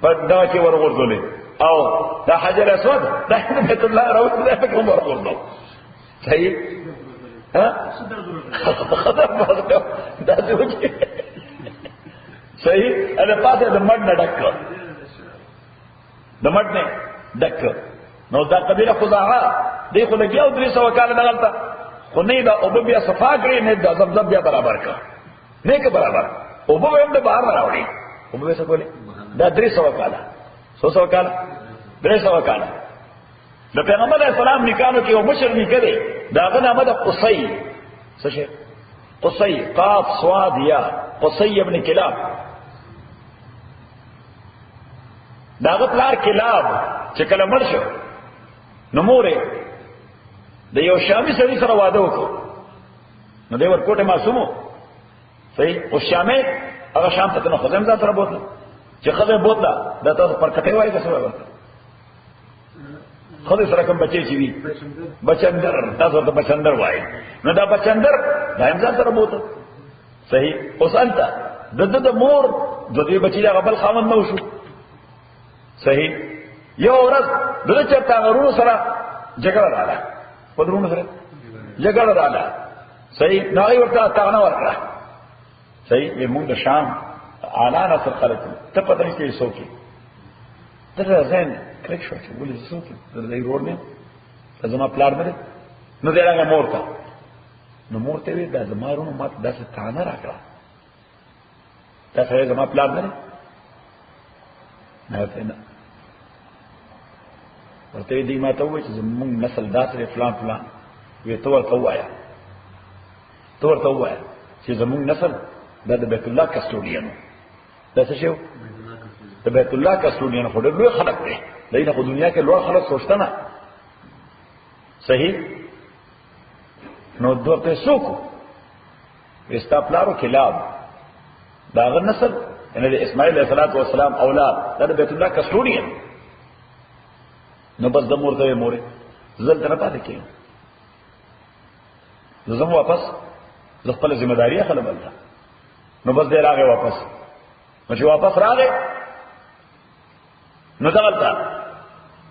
په دا کې ورغورځولې او دا حجر اسود دا بیت الله راوځي دا په کې ورغورځول صحیح خطر پاسکو دا سوچي صحیح اده پاسه د مټ نه ډک د مټ نه ډک نو دا قبیله خزاعه دی خو لګیا او 300 کال دغلته خو نه دا او بیا صفا کړی نه د زمزم بیا برابر کا نه کې برابر او به هم د بهر راوړي او به څه کولی دا 300 کال 100 کال 300 کال د پیغمبر علیه السلام نکانو کې او مشر نکړي دا غنه مده قصي څه شي قصي قاف صاد یا قصي ابن کلاب دا غپلار کلاب چې کله مړ شو نو مورې د یو شامي سړي سره واده وکړو نو دی ورکوټه معصومو صحیح او شامي هغه شام ته نو خزم ځان سره بوتله چې خزم بوتله دا تاسو پر کټه وایي څه وایي خزم سره کوم بچي چې وي بچندر تاسو ته بچندر وایي نو دا بچندر دا هم ځان سره بوتله صحیح اوس انت د مور د دې بچي دا بل خاوند نو شو صحیح یو ورځ دغه چرته غرونو سره جګړه رااله پدرونو سره جګړه رااله صحیح ناغي ورته تاغنه ورکړه صحیح به موږ د شام اعلی نصر خلک ته پته نشته څوکي دغه ځین کلیک شو چې ولې څوکي د دې روډ نه زما پلان نه نو دغه مورته نو مورته وی د زمارونو مات داسې تانه راکړه دا زما پلان نه نه ورته دی ما ته وایي چې زموږ نسل داسې فلان فلان وی تو ورته وایا چې زموږ نسل د بیت الله کسټوډیانو دا څه شو د بیت الله کسټوډیانو خو ډېر لوی خلک دي دغه په دنیا کې لوړ خلک سوچته نه صحیح نو دوته څوک استاپلارو کلاب داغه نسل ان د اسماعیل علیه السلام اولاد د بیت الله کسټوډیان نو بس د مور ته مورې زلته نه پاتې کېږم زم واپس ز خپل ذمہ داری خلک بلته نو بس دې راغې واپس نو چې واپس راغې نو دغلته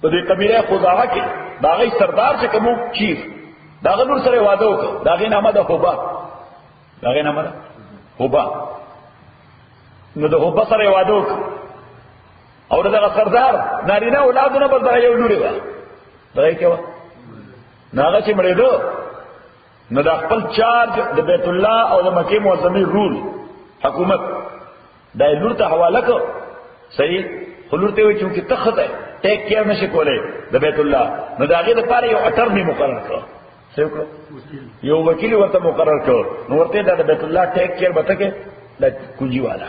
په دې قبیله خزاعه کې دا غي سردار چې کوم چیف دا غنور سره واده وکړ دا غي نامه ده حبا دا غي نامه ده حبا نو د حبا سره واده وکړ او دغه سردار نارینه اولادونه بل دا یو لوري و دا یې کېوه ناغه چې مړېدو نو د خپل چارج د بیت الله او د مکه معظمه رول حکومت دا لور ته حواله کړ صحیح خلورته وي چې تخته ټیک کیر نشي کولای د بیت الله نو دا غي د پاره یو اټرنی مقرر کړ څوک یو وکیل ورته مقرر کړ نو ورته د بیت الله ټیک کیر بته کې د کوجی والا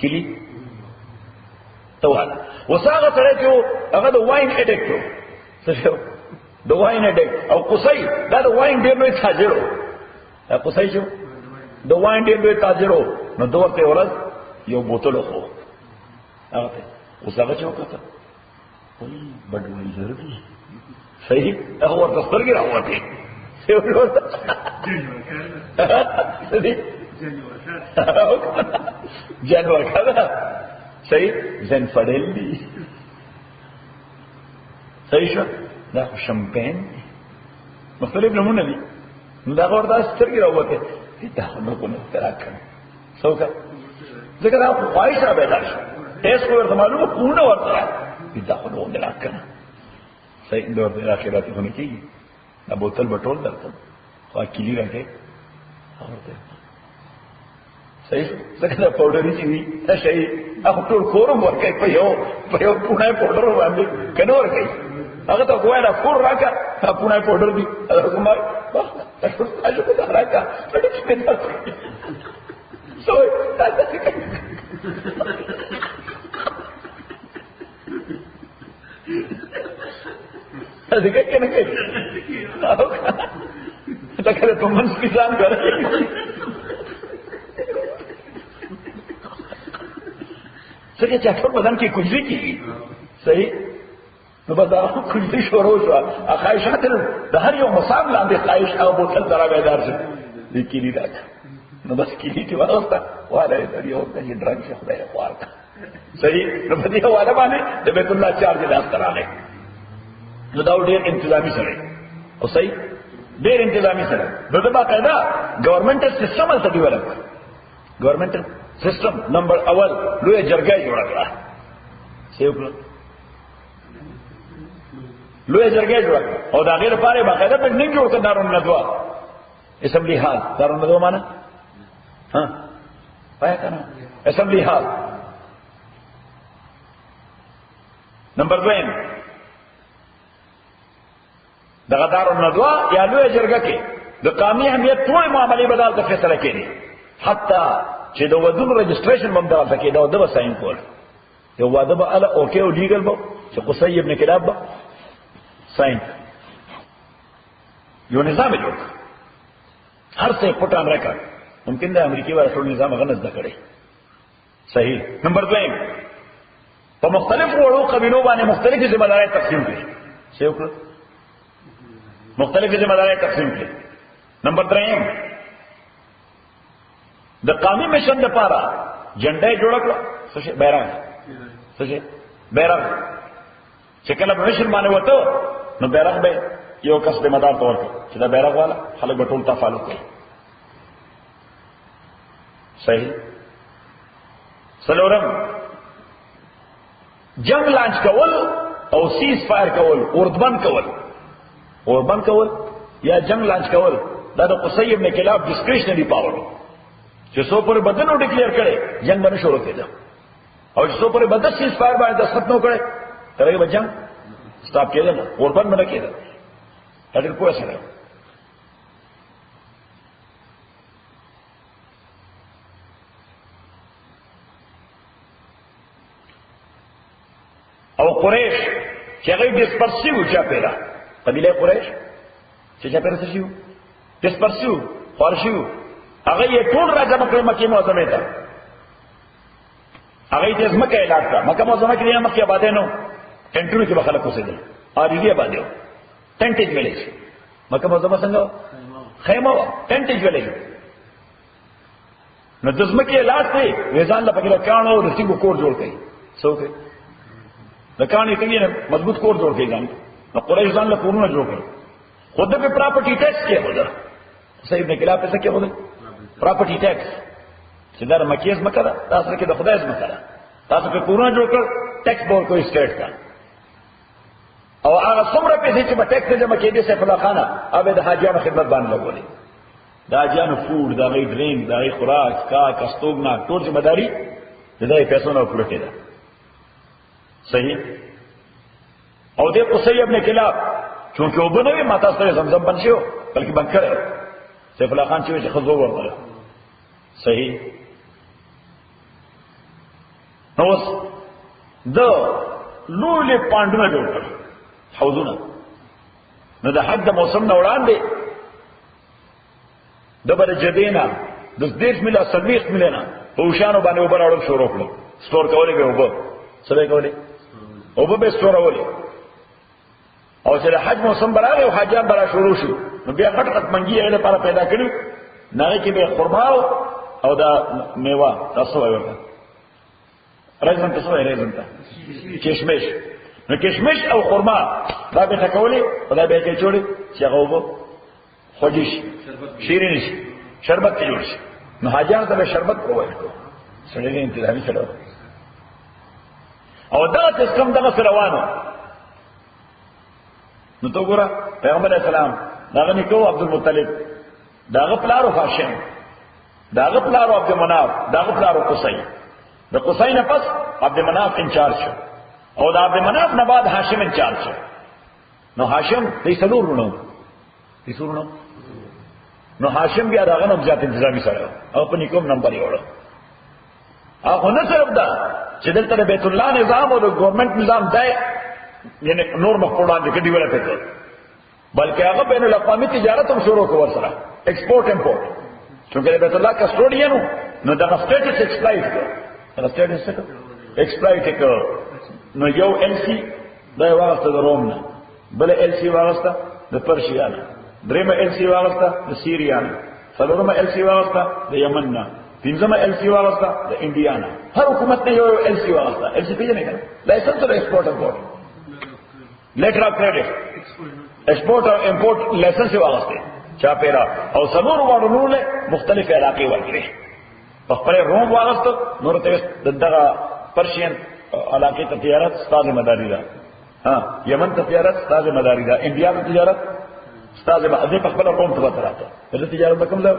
کلی تواله وساغه سره چې هغه د واین اډیکټ څه شو د واین اډیکټ او قصي دا د واین ډېر لوی تاجر او قصي شو د واین ډېر لوی تاجر نو دوته ورځ یو بوتل خو هغه وساغه چې وکړه وای بډوي ضروري صحیح هغه ورته سترګې راوته څه ورته جانور کړه صحیح زن فړل دي صحیح شو دا شمپین مختلف نمونه دي نو دا ورته سترګې راوته دا نو کوم تراکه څوک ځکه دا خواهش را پیدا شو تاسو ورته معلومه پونه ورته دا خو نو نه راکنه صحیح دور د اخرات هونه کیږي دا بوتل بټول درته خو کلی راکې اورته صحیح څنګه دا پاوډر چې وي دا شي هغه ټول کورم ورکې په یو پونه پاوډر باندې کنه ورکې هغه ته کوه دا کور راکا پونه پاوډر دي هغه کومه تاسو تاسو ته راکا څه کې تاسو سوې تاسو así que tiene que hasta que le toman pisando څه چې ټول بدن کې کوجري کیږي صحیح نو به دا کوجري شروع شو خواهشات د هر یو مصاب لاندې خواهش او بوتل درا بیدار شو دې کلی راځه نو بس کلی کې واسطه واره دې یو ځای درنګ شه خدای خوارته صحیح نو په دې حواله باندې د بیت الله چارج لاس تراله نو دا ډېر انتظامی سره او صحیح ډېر انتظامی سره دغه باقاعده ګورنمنټ سیستم ته ډیولپ ګورنمنټ سیستم نمبر اول لوی جرګه جوړ کړه سیوکړه لوی جرګه جوړ او دا غیر لپاره باقاعده بلډینګ جوړ کړ دارون ندوا اسمبلی هال دارون ندوا معنا ها پای کنه اسمبلی هال نمبر 2 دغه دارون ندوا یا لوی جرګه کې د قومي اهمیت ټول معاملې بدل ته فیصله کړي حتی چې د ودونو رجسټریشن هم دغه کې دا د ساين کول یو واده به اله اوکې او لیګل به چې قصي ابن کلاب به ساين یو نظام جوړ هر څه پټان راکړ ممکن د امریکای ور ټول نظام غنځ د کړي صحیح نمبر 2 په مختلفو وړو قبيلو باندې مختلفې ذمہ داري تقسیم کړي څه وکړه مختلفې ذمہ داري تقسیم کړي نمبر 3 د قومي مشن لپاره جنډه جوړ کړ څه شي بیرغ څه شي بیرغ چې کله په مشن باندې وته نو بیرغ به یو کس د مدار تور کړ چې دا بیرغ والا خلک به ټول تفاعل کوي صحیح سلورم جنگ لانچ کول او سیز فایر کول اوربند کول یا جنگ لانچ کول دا د قصي ابن کلاب ډسکریشنری پاور چې سو پر بدنو ډیکلیئر کړي جنگ باندې شروع کېده او چې سو پر بدن سیز فایر باندې دستخط نو کړي ترې به جنگ سٹاپ کېده نه اوربند باندې کېده دا ډېر پوه سره او قریش چې هغه ډسپرسیو چا پیدا قبیله قریش چې چا پیدا شي ډسپرسیو خارشیو هغه یې ټول راځم کړم مکه معظمه ته هغه یې ځمکه اعلان کړه مکه معظمه کې نه مکه آباد نو ټنټونو کې خلک اوسېدل اړیږي آباد یو ټنټیج ویلېج مکه معظمه څنګه خیمه ټنټیج ویلېج نو د ځمکه اعلان ته وېزان له پکې کانو د سیمو کور جوړ کړي څوک د کانې کوي مضبوط کور جوړ کړي ځان نو قریش ځان له کورونه جوړ کړي خود په پراپرټي ټیکس کې ودا صحیح نه کلا پیسې کې ودا پراپرټي ټیکس چې دا مکیز مکړه تاسو کې د خدای اسم کړه تاسو په کورونه جوړ کړ ټیکس بور کوئی سټیټ کا او هغه څومره پیسې چې په ټیکس جمع کېدې سه په خانه اوبه د حاجیانو خدمت باندې لګولې دا حاجیانو فود دا غي ډرینګ دا غي خوراک کا کستوګنا ټول ذمہ داری د دې پیسو نه پوره کېده صحیح او دې قصي ابن کلاب چونکه وبنوي ماته سره زمزم بن شو بلکې بند کړو سیف الله خان چې خزو ورغله صحیح نو د لولې پاندونه جوړ کړ حوضونه نو د حد موسم نه وړاندې د بل جدینا د 10 ملي 20 ملي نه په وشانو باندې وبراړو شروع کړو سٹور کولې به وب سره کولې او به سورولې او چې د حج موسم براغه او حاجان برا شروع شو نو بیا غټ منګي یې لپاره پیدا کړو نه کې به خرما او دا میوه تاسو وایو راځم تاسو یې راځم ته کشمش نو کشمش او خرما دا به تکولې خدای به کې جوړي چې هغه وو خوږی شیرین شي شربت جوړ شي نو حاجان ته شربت کوی سره یې انتظامی سره او دا سیستم دغه سره روانو نو تو ګوره پیغمبر اسلام داغه نکو عبد المطلب داغه پلارو هاشم داغه پلارو عبد مناف داغه پلارو قصي د قصي نه پس عبد مناف انچارج شو او د عبد مناف نه بعد هاشم انچارج شو نو هاشم دې څلور ورونو نو هاشم بیا داغه نو ځات انتظامی سره او په نکوم نمبر یې وړو هغه نه صرف دا چې دلته بیت الله نظام او د ګورنمنت نظام دی یعنی نور مخکوران دي کې ډیولپ کړي بلکې هغه بین الاقوامي تجارت هم شروع کړ سره ایکسپورټ امپورټ چې بیت الله کسټوډیانو نو دا سټیټس ایکسپلایټ کړ دا سټیټس ایکسپلایټ کړ نو یو ال سی دا واسطه د روم نه بل ال سی واسطه د پرشیانو درېمه ال سی واسطه د سیریانو څلورمه ال سی واسطه د یمن نه پنځمه ال سی واسطه د انډیانا هر حکومت نه یو ال سی واسطه ال سی پیژنې کړه لایسنس د ایکسپورټ امپورټ لیټر اف کریډټ ایکسپورٹ اور امپورٹ لائسنس واغسته چا پیرا او سنور وړو له مختلف علاقې ورکړي په خپل روم واغسته نور ته دغه پرشین علاقې ته تجارت ستاسو مداري ده ها یمن ته تجارت ستاسو مداري ده انډیا ته تجارت ستاسو به په خپل روم ته وتراته د تجارت کوم له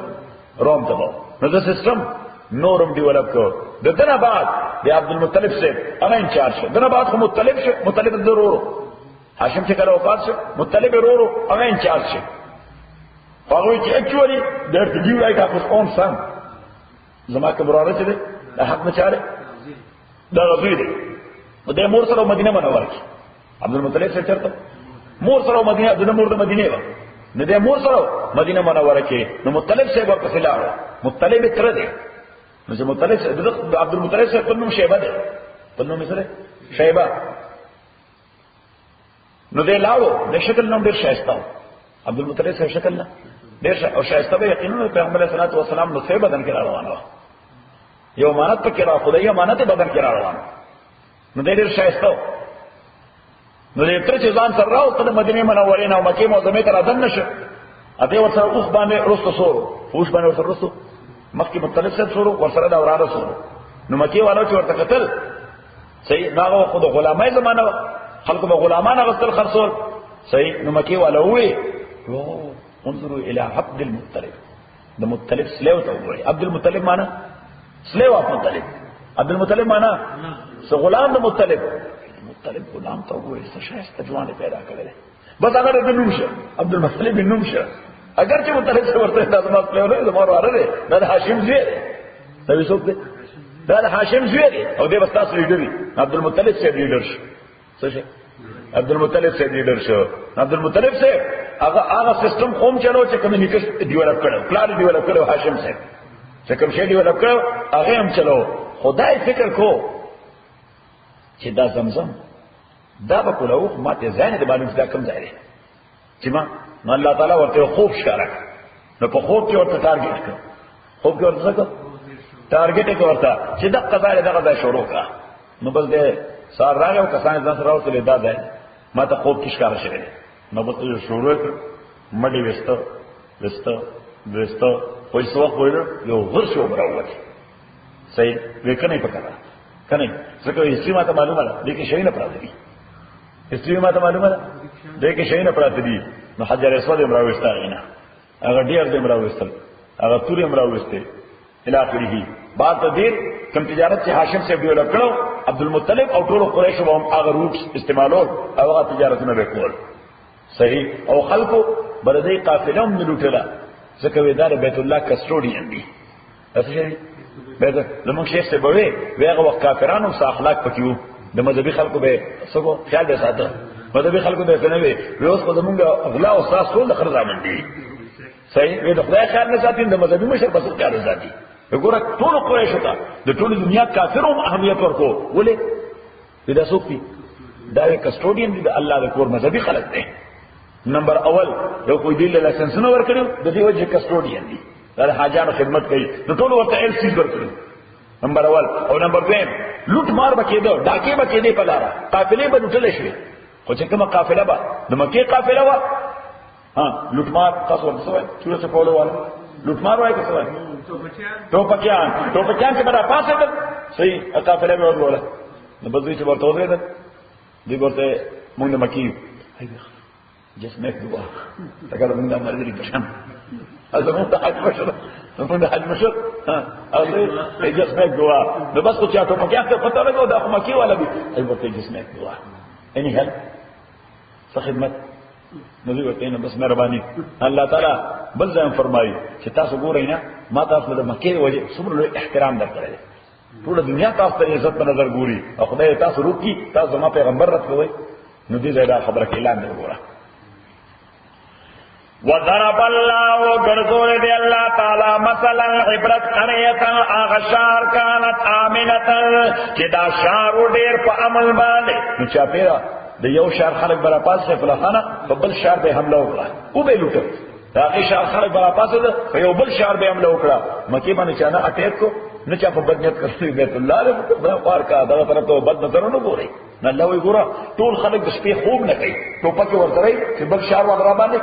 روم ته نو د سیستم نورم ډیولپ کو دغه بعد د عبد المطلب سے هغه انچارج شو دغه بعد مطلب ضرورو هاشم چې کله وفات شو مطلب ورورو هغه انچارج شو هغه چې اکچوالي د دیو لایک اپ اون سن زما کبراره چې د حق مچاره دا غوی دی د مور سره مدینه منوره کې عبد المطلب سره چرته مور سره مدینه د مور د مدینه و نه د مور سره مدینه منوره کې نو مطلب سره په خلاف مطلب تر دی نو چې مطلب د عبد المطلب سره په نوم شیبه ده په نوم سره شیبه نو دې لاړو د شکل نوم ډیر شایسته عبد المطلب سره شکل نه ډیر او شایسته به یقینا پیغمبر صلی الله علیه وسلم نو څه بدن کې روانه یو امانت پکې را خدای امانت بدن کې روانه نو ډیر شایسته نو دې تر چې ځان سره راو ته مدینه منورې نه مکه معظمه ته راځن نشه اته ورسره اوس باندې رستو سورو اوس باندې ورسره رستو مخکې مطلب سره سورو ورسره دا وراره سورو نو مکه والو چې ورته قتل صحیح ناغه خود غلامای زمانه خلق به غلامان غسل خرصول صحیح نو مکی ولا وی انظروا الى عبد المطلب ده مطلب سلیو ته وی عبد المطلب معنا سلیو مطلب عبد المطلب معنا سو غلام ده مطلب غلام ته وی څه شایسته ځوان پیدا کړل بس هغه د نوم شه عبد المطلب نوم شه اگر چې مطلب څه ورته د ما سلیو نه زموږ واره ده د هاشم زوی ده وی څوک ده د هاشم زوی او د بس تاسو لیډر عبد المطلب سره لیډر شه عبد المطلب سے لیڈر شو عبد المطلب سے هغه سیستم قوم چلو چې کمیونیکیشن ډیولپ کړو پلان ډیولپ کړو هاشم سے چې کوم شی ډیولپ کړو هغه هم چلو خدای فکر کو چې دا زمزم دا به کولو ماته ځان دې باندې دا کم ځای چې ما الله تعالی ورته خوب شارک نو په خوب کې ورته ټارګټ کړ خوب کې ورته ټارګټ کې ورته چې دا قضا دغه شروع کا نو بس دې سار راغی او کسان ځان سره راوستل دا ده ما ته خوب کې ښکار شوی نو به ته شروع مړی وسته وای څو وایو یو ورشو براوت صحیح وکنه پکړه کنه څنګه هیڅ ما ته معلومه ده دغه شی نه پراته دي هیڅ ما ته معلومه ده دغه شی نه پراته دي نو حجر اسود امراوسته غینا هغه ډیر د امراوستل هغه تور امراوسته الاخره بعد تدیر کم تجارت چې هاشم سے ډیولپ کړو عبد المطلب او ټول قریش هم هغه روټ استعمالو او هغه تجارتونه وکول صحیح او خلکو بلدی قافله هم لوټلا ځکه ویدار بیت الله کسټوډین دي اصلي به زموږ شیخ سے بوي هغه وخت کافرانو سره اخلاق پکيو د مذهبي خلکو به څنګه خیال به ساته مذهبي خلکو به څنګه وي اوس خو زموږ اغلا او اساس ټول د خرځ امن دي صحیح وي د خدای خیال نه ساتي د مذهبي مشر بس کار ساتي وګوره ټول قریش ته د ټول دنیا کافرونو اهمیت ورکو ولې دا څوک دي دا کسټوډین دي د الله د کور مذهبي خلک دي نمبر اول یو کوئی دی لایسنس نه ورکړو د دې وجه کسټوډین دي دا حاجانو خدمت کوي د ټول ورته ال سی ورکړو نمبر اول او نمبر 2 لوټ مار بکیدو ډاکې بکیدې په لاره قافلې به لوټل شي خو چې کومه قافله به د مکه قافله وا ها لوټ مار تاسو ورته وایي چې څه کولو وایي لوټ مار وایي څه وایي ټوپکیان چې برا پاسه ده صحیح قافله به ورغله نو بځوي چې ورته ورغله دی ورته مونږ مکی جسمه دعا اگر موږ د مرګ لري پښم ازمون د حج مشر موږ د حج مشر ها اته جسمه دعا نو بس کو چې ټوپکیان ته پته لګو دا مکی ولا دي ای ورته جسمه دعا اني هل خدمت نو ورته نه بس مهرباني الله تعالی بل ځان فرمایي چې تاسو ګورئ نه ما تاسو د مکه وجه څومره احترام درکړی ټول دنیا تاسو ته عزت په نظر ګوري او خدای تاسو روکي تاسو ما پیغمبر راځوي نو دې ځای دا خبره کې اعلان وګوره وضرب الله وغرزول دی الله تعالی مثلا عبرت قريه اغشار كانت امنه چې دا شار ډیر په عمل باندې نو چا پیرا د یو شار خلک برا پاسه فلخانه په بل شار به حمله وکړه او به لوټه دا غي شار خلک برا پاسه په یو بل شار به حمله وکړه مکه باندې چانه اٹیک کو نه چا په بدنیت کوي بیت الله له پار کا دغه طرف ته بد نظر نه ګوري نه الله وی ګوره ټول خلک د شپې خوب نه کوي ټوپک ورته چې بل شهر وغیرہ باندې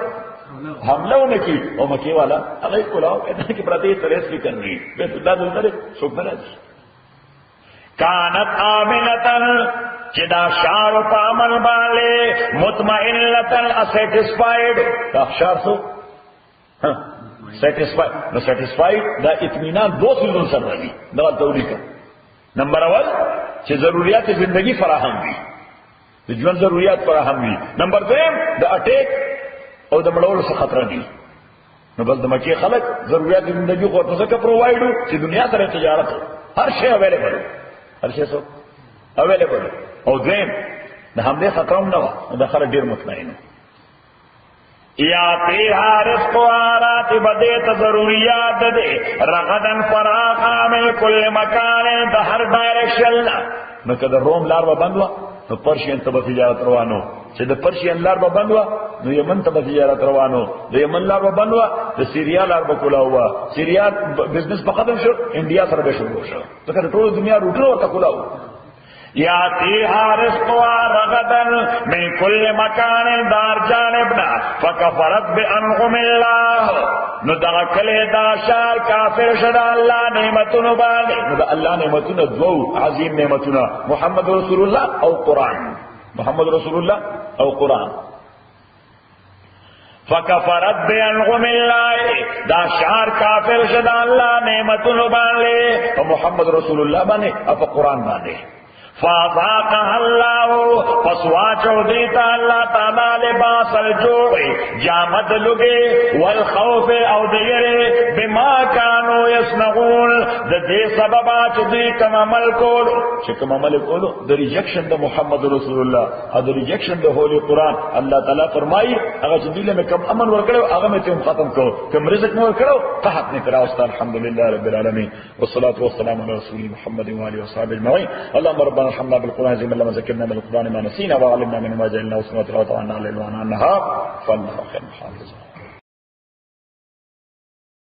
حمله نه کی او مکی والا هغه کولاو کله کې پرته ترېس کې کوي بیت الله دلته څوک نه راځي کانت آمنتن چدا شار په عمل باندې مطمئنتن اسیټسفاید دا شار سو سیټسفاید نو سیټسفاید دا اطمینان دو چیزوں سره راځي دا تولیکه نمبر اول چې ضرورت زندگی فراهم وي د ژوند ضرورت فراهم وي نمبر دویم د اٹیک او د مړولو څخه خطر دی نو بس د مکه خلک ضرورت زندگی خو ته څه پرووایډو چې دنیا سره تجارت هر شی اویلیبل هر شی سو اویلیبل او دویم د حمله خطر هم نه و د خلک ډیر مطمئن یا پیها رزق آرات بدیت ضروریات دے رغدن فراقا من کل مکان دا ہر ڈائریکشن نو که د روم لار به بندوا نو پرشین ته به تجارت روانو چې د پرشین لار به بندوا نو یمن ته به تجارت روانو د یمن لار به بندوا د سیریا لار به کولا هوا سیریا بزنس په ختم شو انډیا سره به شروع شو ځکه ټول دنیا روټو ورته کولا هوا یاتیها رزقها رغدا من کل مکان دار جانبنا فکفرت بانعم الله نو دا کله دا شار کافر شد الله نعمتونو باندې نو دا الله نعمتونو دو عظیم نعمتونو محمد رسول الله او قران محمد رسول الله او قران فکفرت بانعم الله دا شار کافر شد الله نعمتونو باندې او محمد رسول الله باندې او قران باندې فاذاقها الله فسواچو دیتا اللہ تعالی لباس الجوع جامد لگے والخوف او دیرے بما کانو یسنغون دے سببا چدی کم عمل کولو چکم عمل کولو دا ریجیکشن دا محمد رسول اللہ دا ریجیکشن دا ہولی قرآن اللہ تعالی فرمائی اگر چدیلے میں کم امن ورکڑو اگر میں تم ختم کرو کم رزق میں ورکڑو قحط نکرا استا الحمدللہ رب العالمین والصلاة والسلام علی رسول محمد وآلہ وصحابہ اجمعین اللهم ربنا ارحمنا بالقرآن زي ما لما ذكرنا من القرآن ما نسينا وعلمنا من ما جعلنا وسنة وتعالى على الليل وعلى النهار فلنخير محافظة